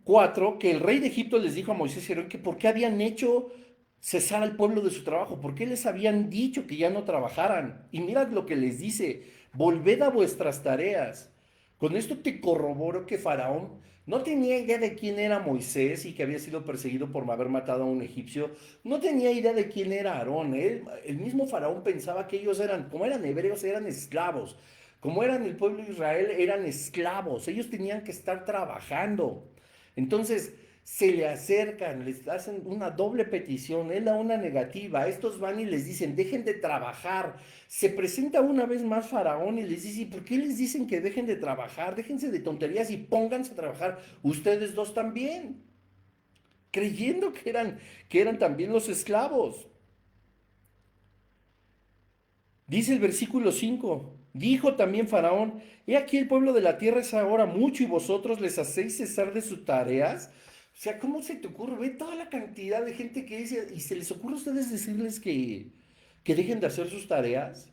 4, que el rey de Egipto les dijo a Moisés y Aarón que por qué habían hecho cesar al pueblo de su trabajo, por qué les habían dicho que ya no trabajaran. Y mirad lo que les dice, volved a vuestras tareas. Con esto te corroboro que Faraón no tenía idea de quién era Moisés y que había sido perseguido por haber matado a un egipcio. No tenía idea de quién era Aarón. El mismo Faraón pensaba que ellos eran, como eran hebreos, eran esclavos. Como eran el pueblo de Israel, eran esclavos. Ellos tenían que estar trabajando. Entonces se le acercan, les hacen una doble petición, él da una negativa, estos van y les dicen, dejen de trabajar. Se presenta una vez más Faraón y les dice, ¿por qué les dicen que dejen de trabajar? Déjense de tonterías y pónganse a trabajar ustedes dos también, creyendo que eran también los esclavos. Dice el versículo 5, dijo también Faraón, he aquí el pueblo de la tierra es ahora mucho y vosotros les hacéis cesar de sus tareas. O sea, ¿cómo se te ocurre? Ve toda la cantidad de gente que dice, y se les ocurre a ustedes decirles que dejen de hacer sus tareas.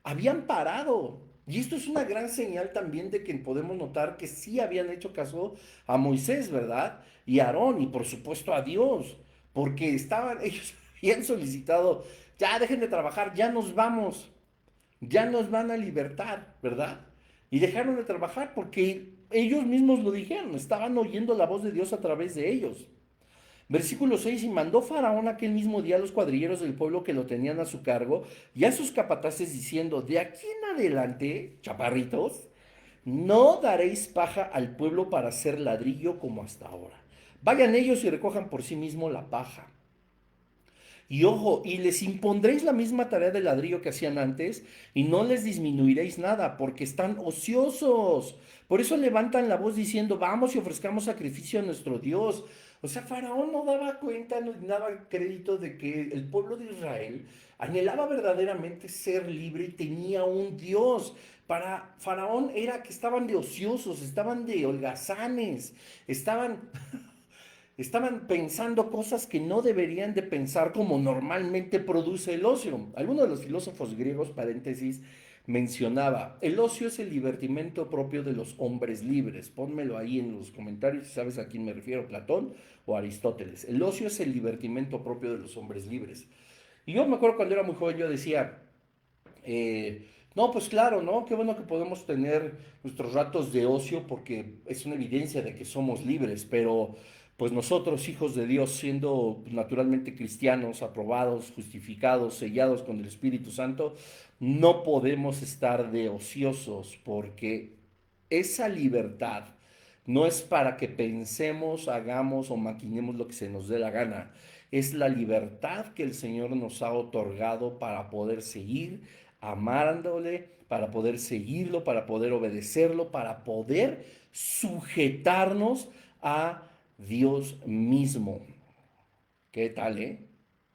Habían parado. Y esto es una gran señal también de que podemos notar que sí habían hecho caso a Moisés, ¿verdad? Y a Aarón, y por supuesto a Dios, porque ellos habían solicitado, ya dejen de trabajar, ya nos vamos, ya nos van a libertar, ¿verdad? Y dejaron de trabajar porque ellos mismos lo dijeron, estaban oyendo la voz de Dios a través de ellos. Versículo 6, y mandó Faraón aquel mismo día a los cuadrilleros del pueblo que lo tenían a su cargo y a sus capataces diciendo, de aquí en adelante, chaparritos, no daréis paja al pueblo para hacer ladrillo como hasta ahora. Vayan ellos y recojan por sí mismos la paja. Y ojo, y les impondréis la misma tarea de ladrillo que hacían antes, y no les disminuiréis nada, porque están ociosos. Por eso levantan la voz diciendo, vamos y ofrezcamos sacrificio a nuestro Dios. O sea, Faraón no daba cuenta, no daba crédito de que el pueblo de Israel anhelaba verdaderamente ser libre y tenía un Dios. Para Faraón era que estaban de ociosos, estaban de holgazanes, estaban pensando cosas que no deberían de pensar como normalmente produce el ocio. Alguno de los filósofos griegos, paréntesis, mencionaba, el ocio es el divertimento propio de los hombres libres. Pónmelo ahí en los comentarios si sabes a quién me refiero, Platón o Aristóteles. El ocio es el divertimento propio de los hombres libres. Y yo me acuerdo cuando era muy joven, yo decía, no, pues claro, ¿no? Qué bueno que podemos tener nuestros ratos de ocio porque es una evidencia de que somos libres, pero pues nosotros, hijos de Dios, siendo naturalmente cristianos, aprobados, justificados, sellados con el Espíritu Santo, no podemos estar de ociosos porque esa libertad no es para que pensemos, hagamos o maquinemos lo que se nos dé la gana. Es la libertad que el Señor nos ha otorgado para poder seguir amándole, para poder seguirlo, para poder obedecerlo, para poder sujetarnos a Dios mismo. ¿Qué tal, eh?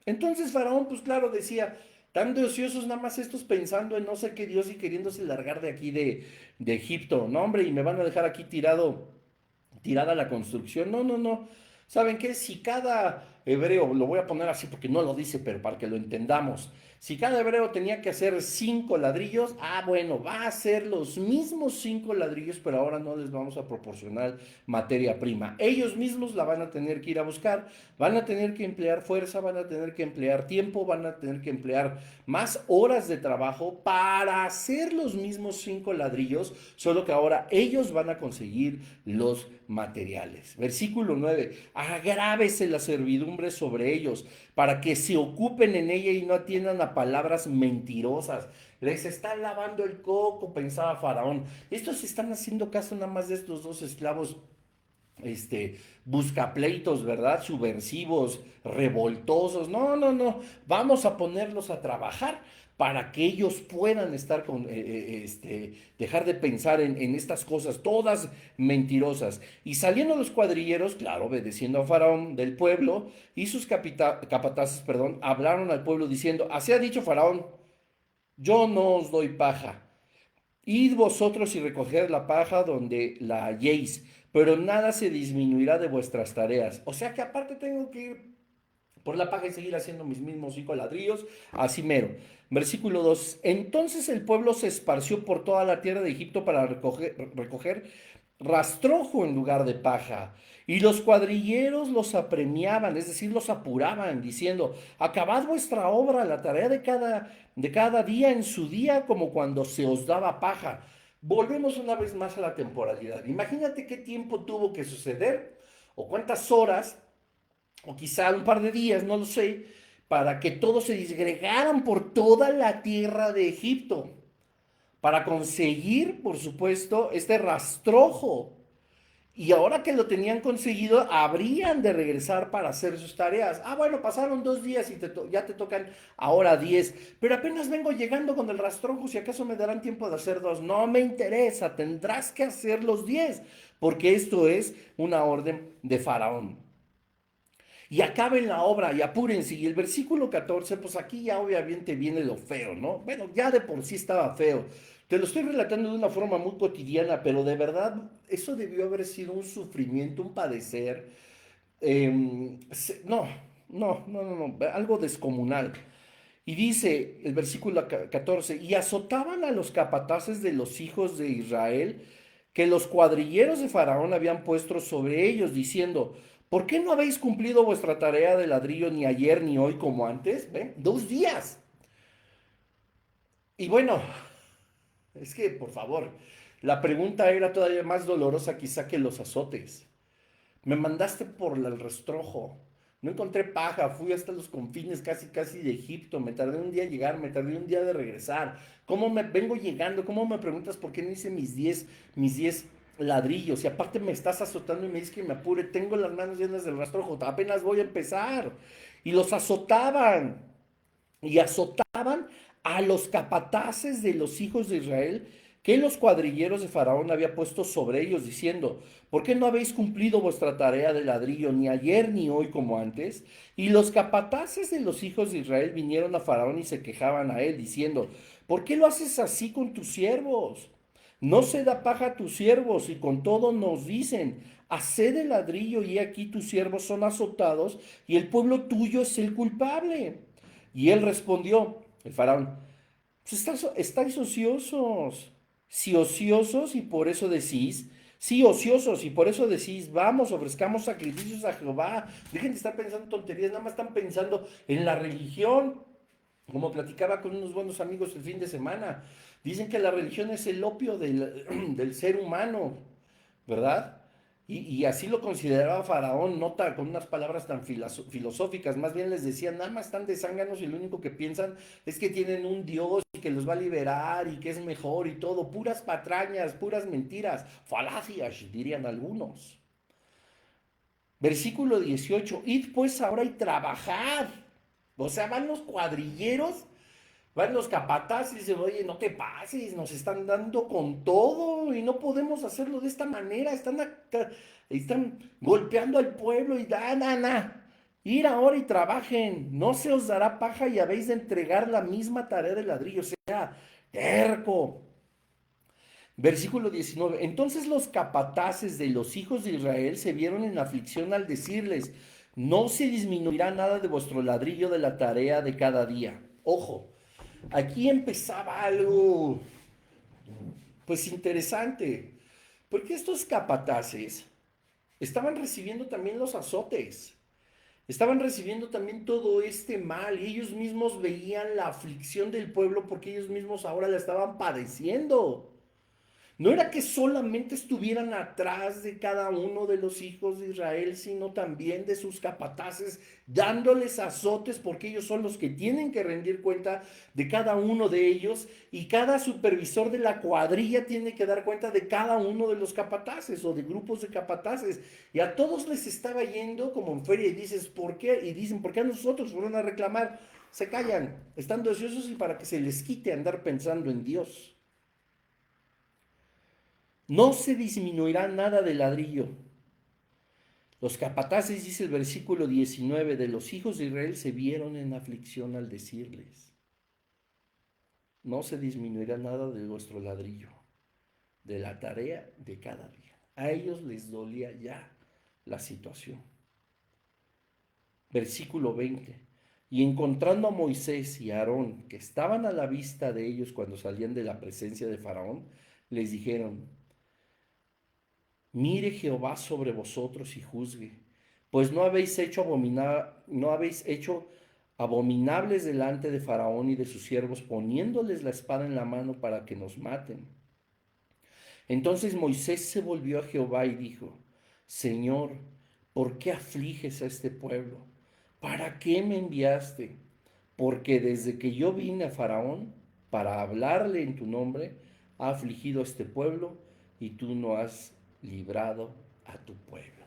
Entonces Faraón, pues claro, decía, tan de ociosos nada más estos pensando en no sé qué Dios y queriéndose largar de aquí de Egipto. No, hombre, y me van a dejar aquí tirada la construcción. No, no, no. ¿Saben qué? Si cada hebreo, lo voy a poner así porque no lo dice, pero para que lo entendamos, si cada hebreo tenía que hacer 5 ladrillos, bueno, va a hacer los mismos 5 ladrillos, pero ahora no les vamos a proporcionar materia prima. Ellos mismos la van a tener que ir a buscar, van a tener que emplear fuerza, van a tener que emplear tiempo, van a tener que emplear más horas de trabajo para hacer los mismos 5 ladrillos, solo que ahora ellos van a conseguir los materiales. Versículo 9, agrávese la servidumbre sobre ellos para que se ocupen en ella y no atiendan a palabras mentirosas. Les están lavando el coco, pensaba Faraón. Estos están haciendo caso nada más de estos dos esclavos buscapleitos, ¿verdad? Subversivos, revoltosos. No, no, no. Vamos a ponerlos a trabajar para que ellos puedan estar dejar de pensar en estas cosas, todas mentirosas. Y saliendo los cuadrilleros, claro, obedeciendo a Faraón del pueblo, y sus capataces, perdón, hablaron al pueblo diciendo, así ha dicho Faraón, yo no os doy paja. Id vosotros y recoged la paja donde la halléis, pero nada se disminuirá de vuestras tareas. O sea que aparte tengo que ir por la paja y seguir haciendo mis mismos 5 ladrillos, así mero. Versículo 2. Entonces el pueblo se esparció por toda la tierra de Egipto para recoger rastrojo en lugar de paja. Y los cuadrilleros los apremiaban, es decir, los apuraban, diciendo, acabad vuestra obra, la tarea de cada día en su día, como cuando se os daba paja. Volvemos una vez más a la temporalidad. Imagínate qué tiempo tuvo que suceder, o cuántas horas, o quizá un par de días, no lo sé, para que todos se disgregaran por toda la tierra de Egipto, para conseguir, por supuesto, este rastrojo. Y ahora que lo tenían conseguido, habrían de regresar para hacer sus tareas. Ah, bueno, pasaron 2 días y ya te tocan ahora 10. Pero apenas vengo llegando con el rastrojo, si acaso me darán tiempo de hacer 2. No me interesa, tendrás que hacer los 10, porque esto es una orden de Faraón. Y acaben la obra y apúrense. Y el versículo 14, pues aquí ya obviamente viene lo feo, ¿no? Bueno, ya de por sí estaba feo. Te lo estoy relatando de una forma muy cotidiana, pero de verdad eso debió haber sido un sufrimiento, un padecer. No, no, algo descomunal. Y dice el versículo 14, y azotaban a los capataces de los hijos de Israel que los cuadrilleros de Faraón habían puesto sobre ellos, diciendo, ¿por qué no habéis cumplido vuestra tarea de ladrillo ni ayer ni hoy como antes? ¿Ven? 2 días. Y bueno, es que, por favor, la pregunta era todavía más dolorosa quizá que los azotes. Me mandaste por el rastrojo. No encontré paja, fui hasta los confines casi casi de Egipto, me tardé un día en llegar, me tardé un día de regresar. ¿Cómo me vengo llegando? ¿Cómo me preguntas por qué no hice mis diez ladrillos? Y aparte me estás azotando y me dices que me apure, tengo las manos llenas del rastrojo, apenas voy a empezar. Y los azotaban, y azotaban a los capataces de los hijos de Israel que los cuadrilleros de Faraón había puesto sobre ellos, diciendo, ¿por qué no habéis cumplido vuestra tarea de ladrillo ni ayer ni hoy como antes? Y los capataces de los hijos de Israel vinieron a Faraón y se quejaban a él, diciendo, ¿por qué lo haces así con tus siervos? No se da paja a tus siervos, y con todo nos dicen, haced el ladrillo y aquí tus siervos son azotados y el pueblo tuyo es el culpable. Y él respondió, el faraón, pues estáis ociosos, si ociosos y por eso decís, sí, ociosos y por eso decís, vamos, ofrezcamos sacrificios a Jehová, dejen de estar pensando tonterías, nada más están pensando en la religión, como platicaba con unos buenos amigos el fin de semana, dicen que la religión es el opio del ser humano, ¿verdad? Y así lo consideraba Faraón, con unas palabras tan filosóficas, más bien les decía, nada más están de zánganos y lo único que piensan es que tienen un Dios y que los va a liberar y que es mejor y todo, puras patrañas, puras mentiras, falacias, dirían algunos. Versículo 18, id pues ahora y trabajad. O sea, van los cuadrilleros, van los capataces y dicen, oye, no te pases, nos están dando con todo y no podemos hacerlo de esta manera, están golpeando al pueblo y ir ahora y trabajen, no se os dará paja y habéis de entregar la misma tarea de ladrillo, o sea, terco. Versículo 19. Entonces los capataces de los hijos de Israel se vieron en aflicción al decirles, no se disminuirá nada de vuestro ladrillo de la tarea de cada día. Ojo, aquí empezaba algo, pues interesante, porque estos capataces estaban recibiendo también los azotes, estaban recibiendo también todo este mal y ellos mismos veían la aflicción del pueblo porque ellos mismos ahora la estaban padeciendo. No era que solamente estuvieran atrás de cada uno de los hijos de Israel, sino también de sus capataces, dándoles azotes, porque ellos son los que tienen que rendir cuenta de cada uno de ellos, y cada supervisor de la cuadrilla tiene que dar cuenta de cada uno de los capataces o de grupos de capataces. Y a todos les estaba yendo como en feria y dices, ¿por qué? Y dicen, ¿por qué a nosotros fueron a reclamar? Se callan, están deseosos y para que se les quite andar pensando en Dios. No se disminuirá nada de ladrillo. Los capataces, dice el versículo 19, de los hijos de Israel se vieron en aflicción al decirles, no se disminuirá nada de vuestro ladrillo, de la tarea de cada día. A ellos les dolía ya la situación. Versículo 20. Y encontrando a Moisés y a Aarón, que estaban a la vista de ellos cuando salían de la presencia de Faraón, les dijeron: Mire Jehová sobre vosotros y juzgue, pues no habéis hecho abominables delante de Faraón y de sus siervos, poniéndoles la espada en la mano para que nos maten. Entonces Moisés se volvió a Jehová y dijo: Señor, ¿por qué afliges a este pueblo? ¿Para qué me enviaste? Porque desde que yo vine a Faraón para hablarle en tu nombre, ha afligido a este pueblo y tú no has librado a tu pueblo.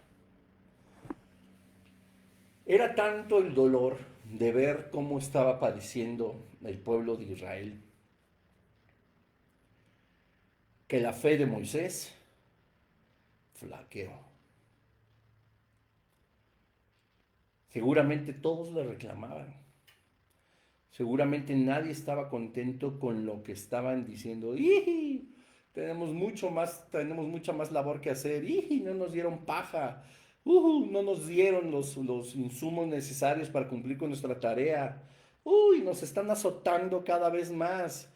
Era tanto el dolor de ver cómo estaba padeciendo el pueblo de Israel, que la fe de Moisés flaqueó. Seguramente todos le reclamaban. Seguramente nadie estaba contento con lo que estaban diciendo. ¡Iji! Tenemos mucha más labor que hacer. ¡Iji! No nos dieron paja. No nos dieron los insumos necesarios para cumplir con nuestra tarea. Uy, nos están azotando cada vez más.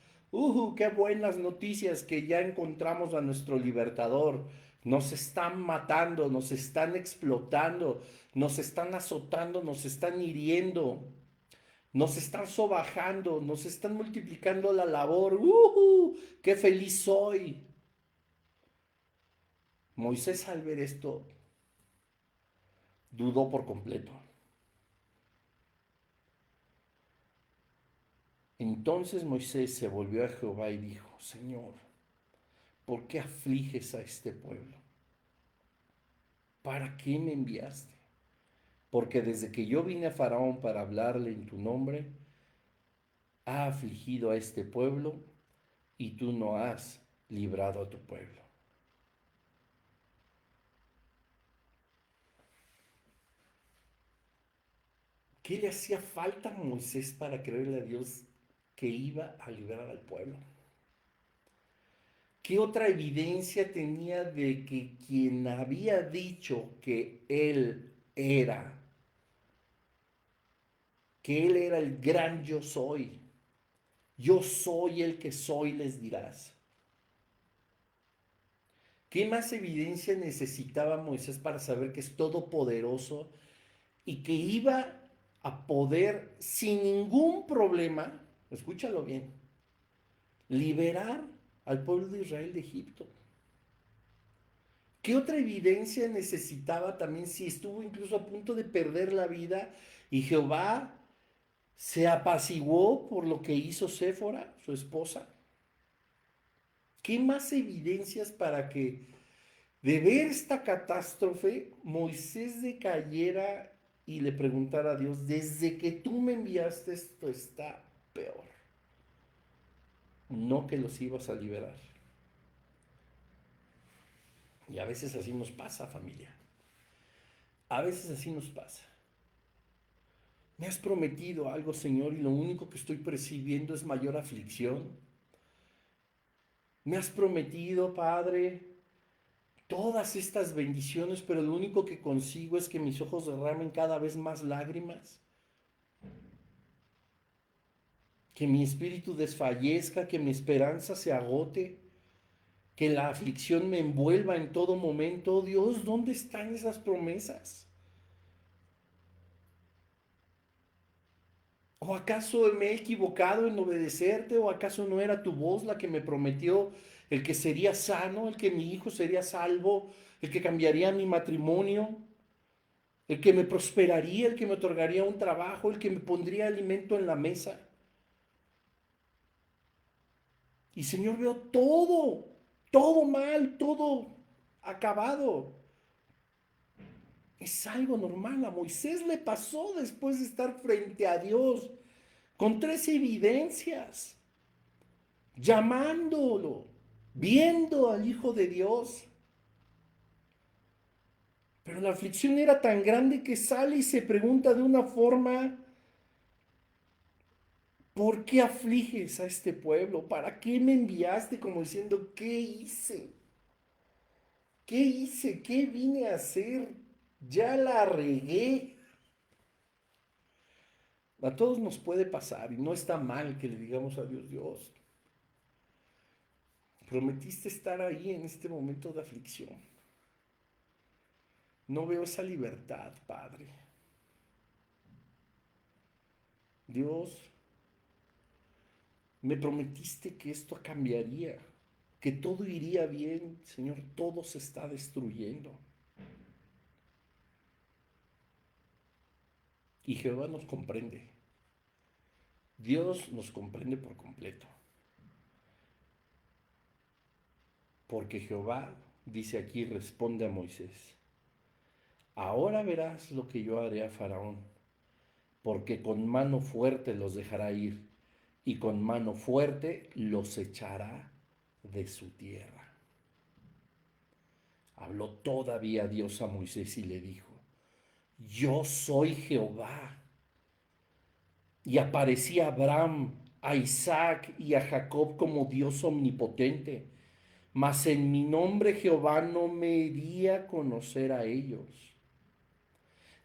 Qué buenas noticias que ya encontramos a nuestro libertador. Nos están matando, nos están explotando, nos están azotando, nos están hiriendo. Nos están sobajando, nos están multiplicando la labor. ¡Qué feliz soy! Moisés, al ver esto, dudó por completo. Entonces Moisés se volvió a Jehová y dijo: Señor, ¿por qué afliges a este pueblo? ¿Para qué me enviaste? Porque desde que yo vine a Faraón para hablarle en tu nombre, ha afligido a este pueblo y tú no has librado a tu pueblo. ¿Qué le hacía falta a Moisés para creerle a Dios que iba a liberar al pueblo? ¿Qué otra evidencia tenía de que quien había dicho que él era el gran yo soy el que soy, les dirás? ¿Qué más evidencia necesitaba Moisés para saber que es todopoderoso y que iba a poder sin ningún problema, escúchalo bien, liberar al pueblo de Israel de Egipto? ¿Qué otra evidencia necesitaba también si estuvo incluso a punto de perder la vida y Jehová se apaciguó por lo que hizo Séfora, su esposa? ¿Qué más evidencias para que de ver esta catástrofe Moisés decayera y le preguntara a Dios: desde que tú me enviaste esto está peor? No que los ibas a liberar. Y a veces así nos pasa, familia. A veces así nos pasa. Me has prometido algo, Señor, y lo único que estoy percibiendo es mayor aflicción. Me has prometido, Padre, todas estas bendiciones, pero lo único que consigo es que mis ojos derramen cada vez más lágrimas, que mi espíritu desfallezca, que mi esperanza se agote, que la aflicción me envuelva en todo momento. Oh Dios, ¿dónde están esas promesas? ¿O acaso me he equivocado en obedecerte? ¿O acaso no era tu voz la que me prometió el que sería sano, el que mi hijo sería salvo, el que cambiaría mi matrimonio, el que me prosperaría, el que me otorgaría un trabajo, el que me pondría alimento en la mesa? Y Señor, veo todo mal, todo acabado. Es algo normal. A Moisés le pasó después de estar frente a Dios con tres evidencias, llamándolo, viendo al Hijo de Dios. Pero la aflicción era tan grande que sale y se pregunta de una forma: ¿por qué afliges a este pueblo? ¿Para qué me enviaste? Como diciendo, ¿qué hice? ¿Qué hice? ¿Qué vine a hacer? Ya la regué. A todos nos puede pasar y no está mal que le digamos a Dios, Dios, prometiste estar ahí en este momento de aflicción. No veo esa libertad, Padre. Dios, me prometiste que esto cambiaría, que todo iría bien. Señor, todo se está destruyendo. Y Jehová nos comprende. Dios nos comprende por completo. Porque Jehová, dice aquí, responde a Moisés, ahora verás lo que yo haré a Faraón, porque con mano fuerte los dejará ir y con mano fuerte los echará de su tierra. Habló todavía Dios a Moisés y le dijo, yo soy Jehová. Y aparecía a Abraham, a Isaac y a Jacob como Dios omnipotente, mas en mi nombre Jehová no me di a conocer a ellos.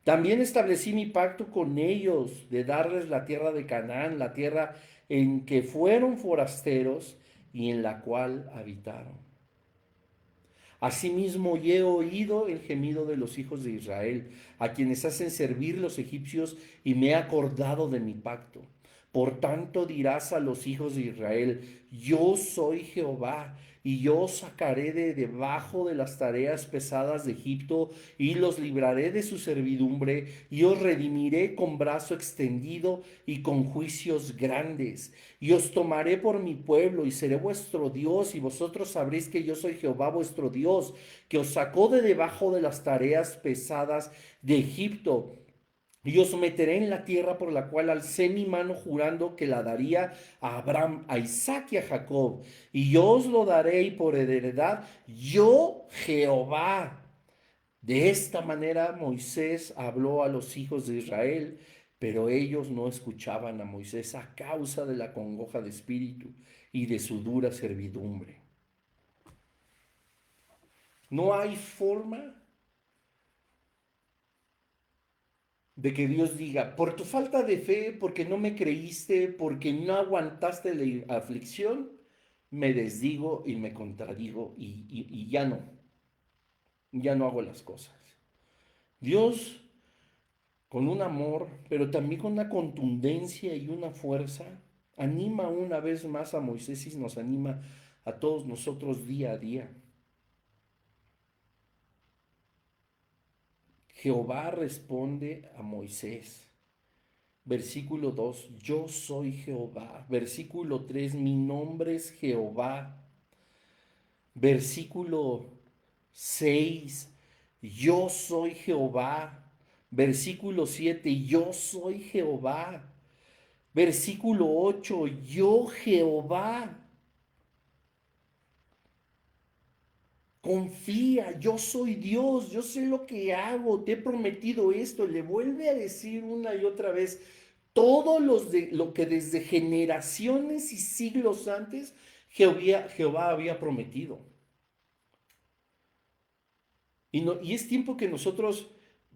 También establecí mi pacto con ellos de darles la tierra de Canaán, la tierra en que fueron forasteros y en la cual habitaron. Asimismo, he oído el gemido de los hijos de Israel, a quienes hacen servir los egipcios, y me he acordado de mi pacto. Por tanto dirás a los hijos de Israel, yo soy Jehová, y yo os sacaré de debajo de las tareas pesadas de Egipto, y los libraré de su servidumbre, y os redimiré con brazo extendido y con juicios grandes. Y os tomaré por mi pueblo, y seré vuestro Dios, y vosotros sabréis que yo soy Jehová vuestro Dios, que os sacó de debajo de las tareas pesadas de Egipto. Y os meteré en la tierra por la cual alcé mi mano jurando que la daría a Abraham, a Isaac y a Jacob. Y yo os lo daré y por heredad, yo Jehová. De esta manera Moisés habló a los hijos de Israel, pero ellos no escuchaban a Moisés a causa de la congoja de espíritu y de su dura servidumbre. No hay forma de que Dios diga, por tu falta de fe, porque no me creíste, porque no aguantaste la aflicción, me desdigo y me contradigo y ya no hago las cosas. Dios, con un amor, pero también con una contundencia y una fuerza, anima una vez más a Moisés y nos anima a todos nosotros día a día. Jehová responde a Moisés. Versículo 2, yo soy Jehová. Versículo 3, mi nombre es Jehová. Versículo 6, yo soy Jehová. Versículo 7, yo soy Jehová. Versículo 8, yo Jehová. Confía, yo soy Dios, yo sé lo que hago, te he prometido esto. Le vuelve a decir una y otra vez todos lo que desde generaciones y siglos antes Jehová había prometido. Y es tiempo que nosotros,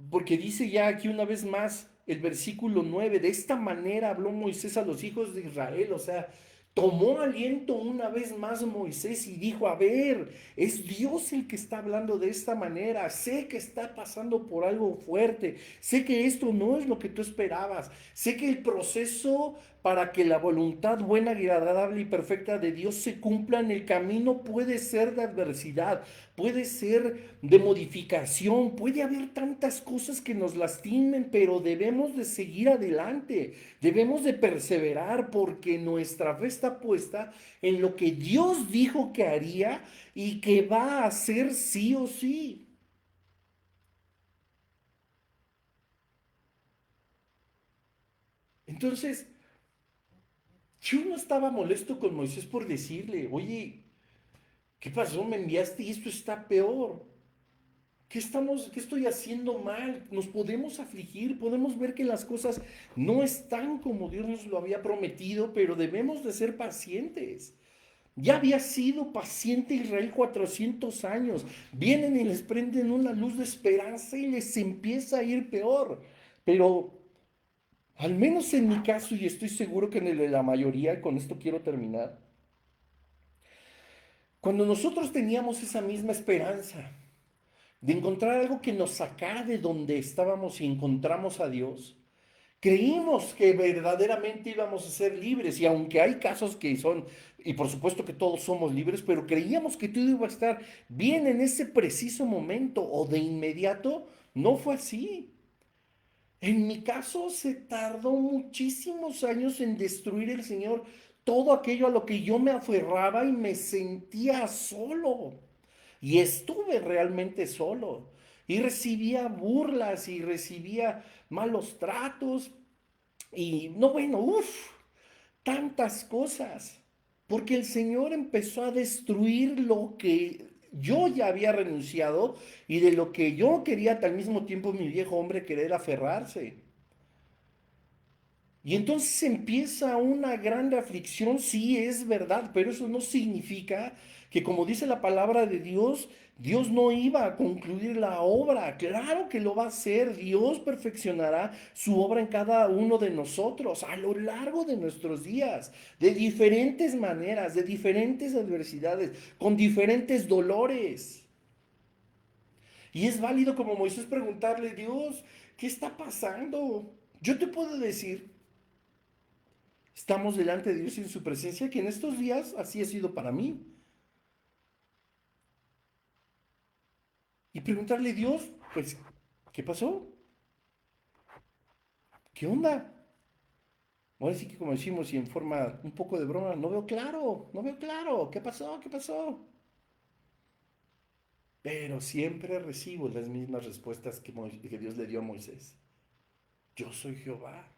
porque dice ya aquí una vez más el versículo 9, de esta manera habló Moisés a los hijos de Israel, o sea, tomó aliento una vez más Moisés y dijo, a ver, es Dios el que está hablando de esta manera, sé que está pasando por algo fuerte, sé que esto no es lo que tú esperabas, sé que el proceso para que la voluntad buena, agradable y perfecta de Dios se cumpla en el camino puede ser de adversidad, puede ser de modificación, puede haber tantas cosas que nos lastimen, pero debemos de seguir adelante, debemos de perseverar porque nuestra fe está puesta en lo que Dios dijo que haría y que va a hacer sí o sí. Entonces, yo no estaba molesto con Moisés por decirle, oye, ¿qué pasó? Me enviaste y esto está peor. ¿Qué estoy haciendo mal? Nos podemos afligir, podemos ver que las cosas no están como Dios nos lo había prometido, pero debemos de ser pacientes. Ya había sido paciente Israel 400 años. Vienen y les prenden una luz de esperanza y les empieza a ir peor. Pero al menos en mi caso, y estoy seguro que en el de la mayoría, y con esto quiero terminar, cuando nosotros teníamos esa misma esperanza de encontrar algo que nos sacara de donde estábamos y encontramos a Dios, creímos que verdaderamente íbamos a ser libres y aunque hay casos que son, y por supuesto que todos somos libres, pero creíamos que todo iba a estar bien en ese preciso momento o de inmediato, no fue así. En mi caso se tardó muchísimos años en destruir el Señor todo aquello a lo que yo me aferraba y me sentía solo. Y estuve realmente solo. Y recibía burlas y recibía malos tratos. Y no, bueno, uff, tantas cosas. Porque el Señor empezó a destruir lo que yo ya había renunciado y de lo que yo quería al mismo tiempo mi viejo hombre querer aferrarse. Y entonces empieza una gran aflicción, sí es verdad, pero eso no significa que como dice la palabra de Dios, Dios no iba a concluir la obra. Claro que lo va a hacer. Dios perfeccionará su obra en cada uno de nosotros a lo largo de nuestros días, de diferentes maneras, de diferentes adversidades, con diferentes dolores. Y es válido como Moisés preguntarle, Dios, ¿qué está pasando? Yo te puedo decir, estamos delante de Dios y en su presencia, que en estos días así ha sido para mí. Y preguntarle a Dios, pues, ¿qué pasó? ¿Qué onda? Ahora sí que como decimos y en forma un poco de broma, no veo claro, no veo claro, ¿qué pasó? ¿Qué pasó? Pero siempre recibo las mismas respuestas que Dios le dio a Moisés. Yo soy Jehová.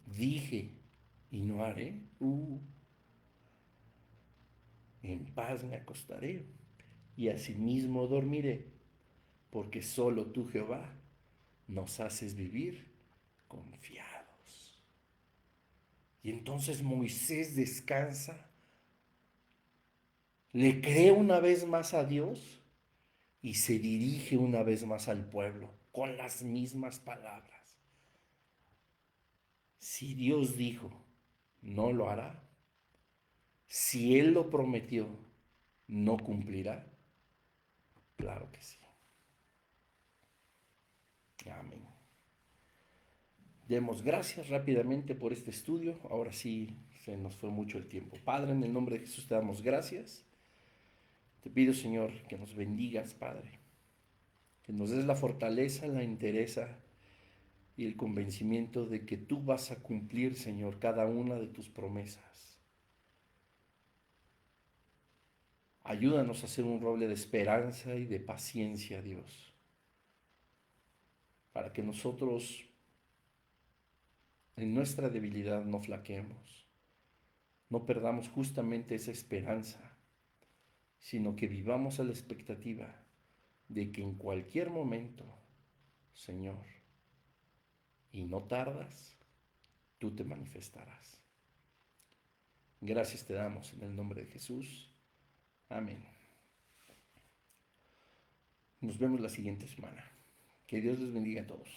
Dije y no haré. En paz me acostaré y asimismo dormiré, porque solo tú, Jehová, nos haces vivir confiados. Y entonces Moisés descansa, le cree una vez más a Dios y se dirige una vez más al pueblo con las mismas palabras. Si Dios dijo, no lo hará. Si Él lo prometió, no cumplirá. Claro que sí. Amén. Demos gracias rápidamente por este estudio. Ahora sí se nos fue mucho el tiempo. Padre, en el nombre de Jesús te damos gracias. Te pido, Señor, que nos bendigas, Padre. Que nos des la fortaleza, la entereza y el convencimiento de que tú vas a cumplir, Señor, cada una de tus promesas. Ayúdanos a ser un roble de esperanza y de paciencia, Dios, para que nosotros en nuestra debilidad no flaqueemos, no perdamos justamente esa esperanza, sino que vivamos a la expectativa de que en cualquier momento, Señor, y no tardas, tú te manifestarás. Gracias te damos en el nombre de Jesús. Amén. Nos vemos la siguiente semana. Que Dios les bendiga a todos.